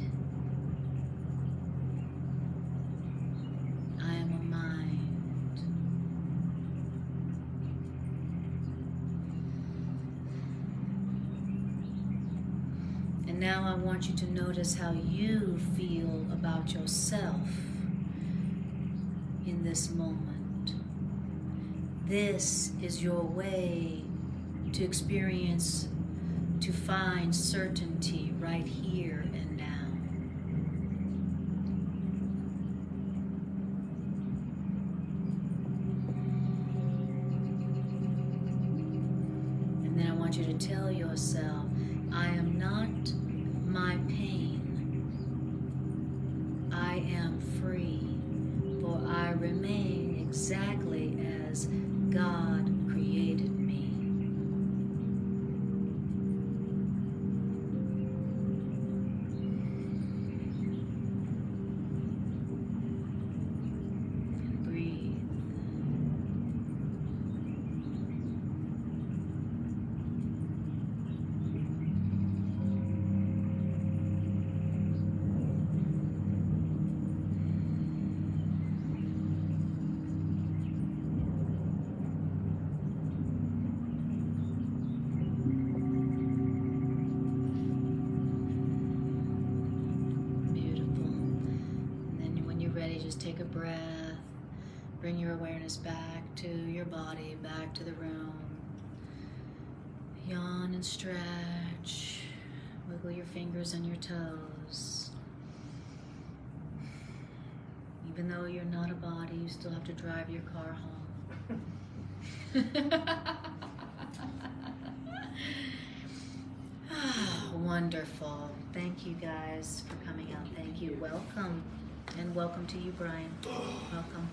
I am a mind. And now I want you to notice how you feel about yourself in this moment. This is your way to experience, to find certainty right here and now. And then I want you to tell yourself, I am not my pain. I am free, for I remain exactly as God created me. And breathe. Take a breath, bring your awareness back to your body, back to the room. Yawn and stretch, wiggle your fingers and your toes. Even though you're not a body, you still have to drive your car home. Wonderful. Thank you guys for coming out. Thank you. Welcome. And welcome to you, Brian. Welcome.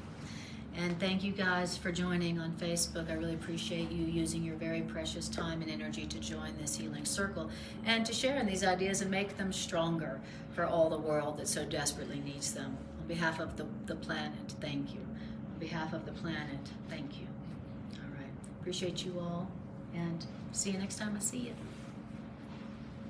And thank you guys for joining on Facebook. I really appreciate you using your very precious time and energy to join this healing circle and to share in these ideas and make them stronger for all the world that so desperately needs them. On behalf of the planet, thank you. behalf of the planet. Thank you. All right. Appreciate you all, and see you next time I see you.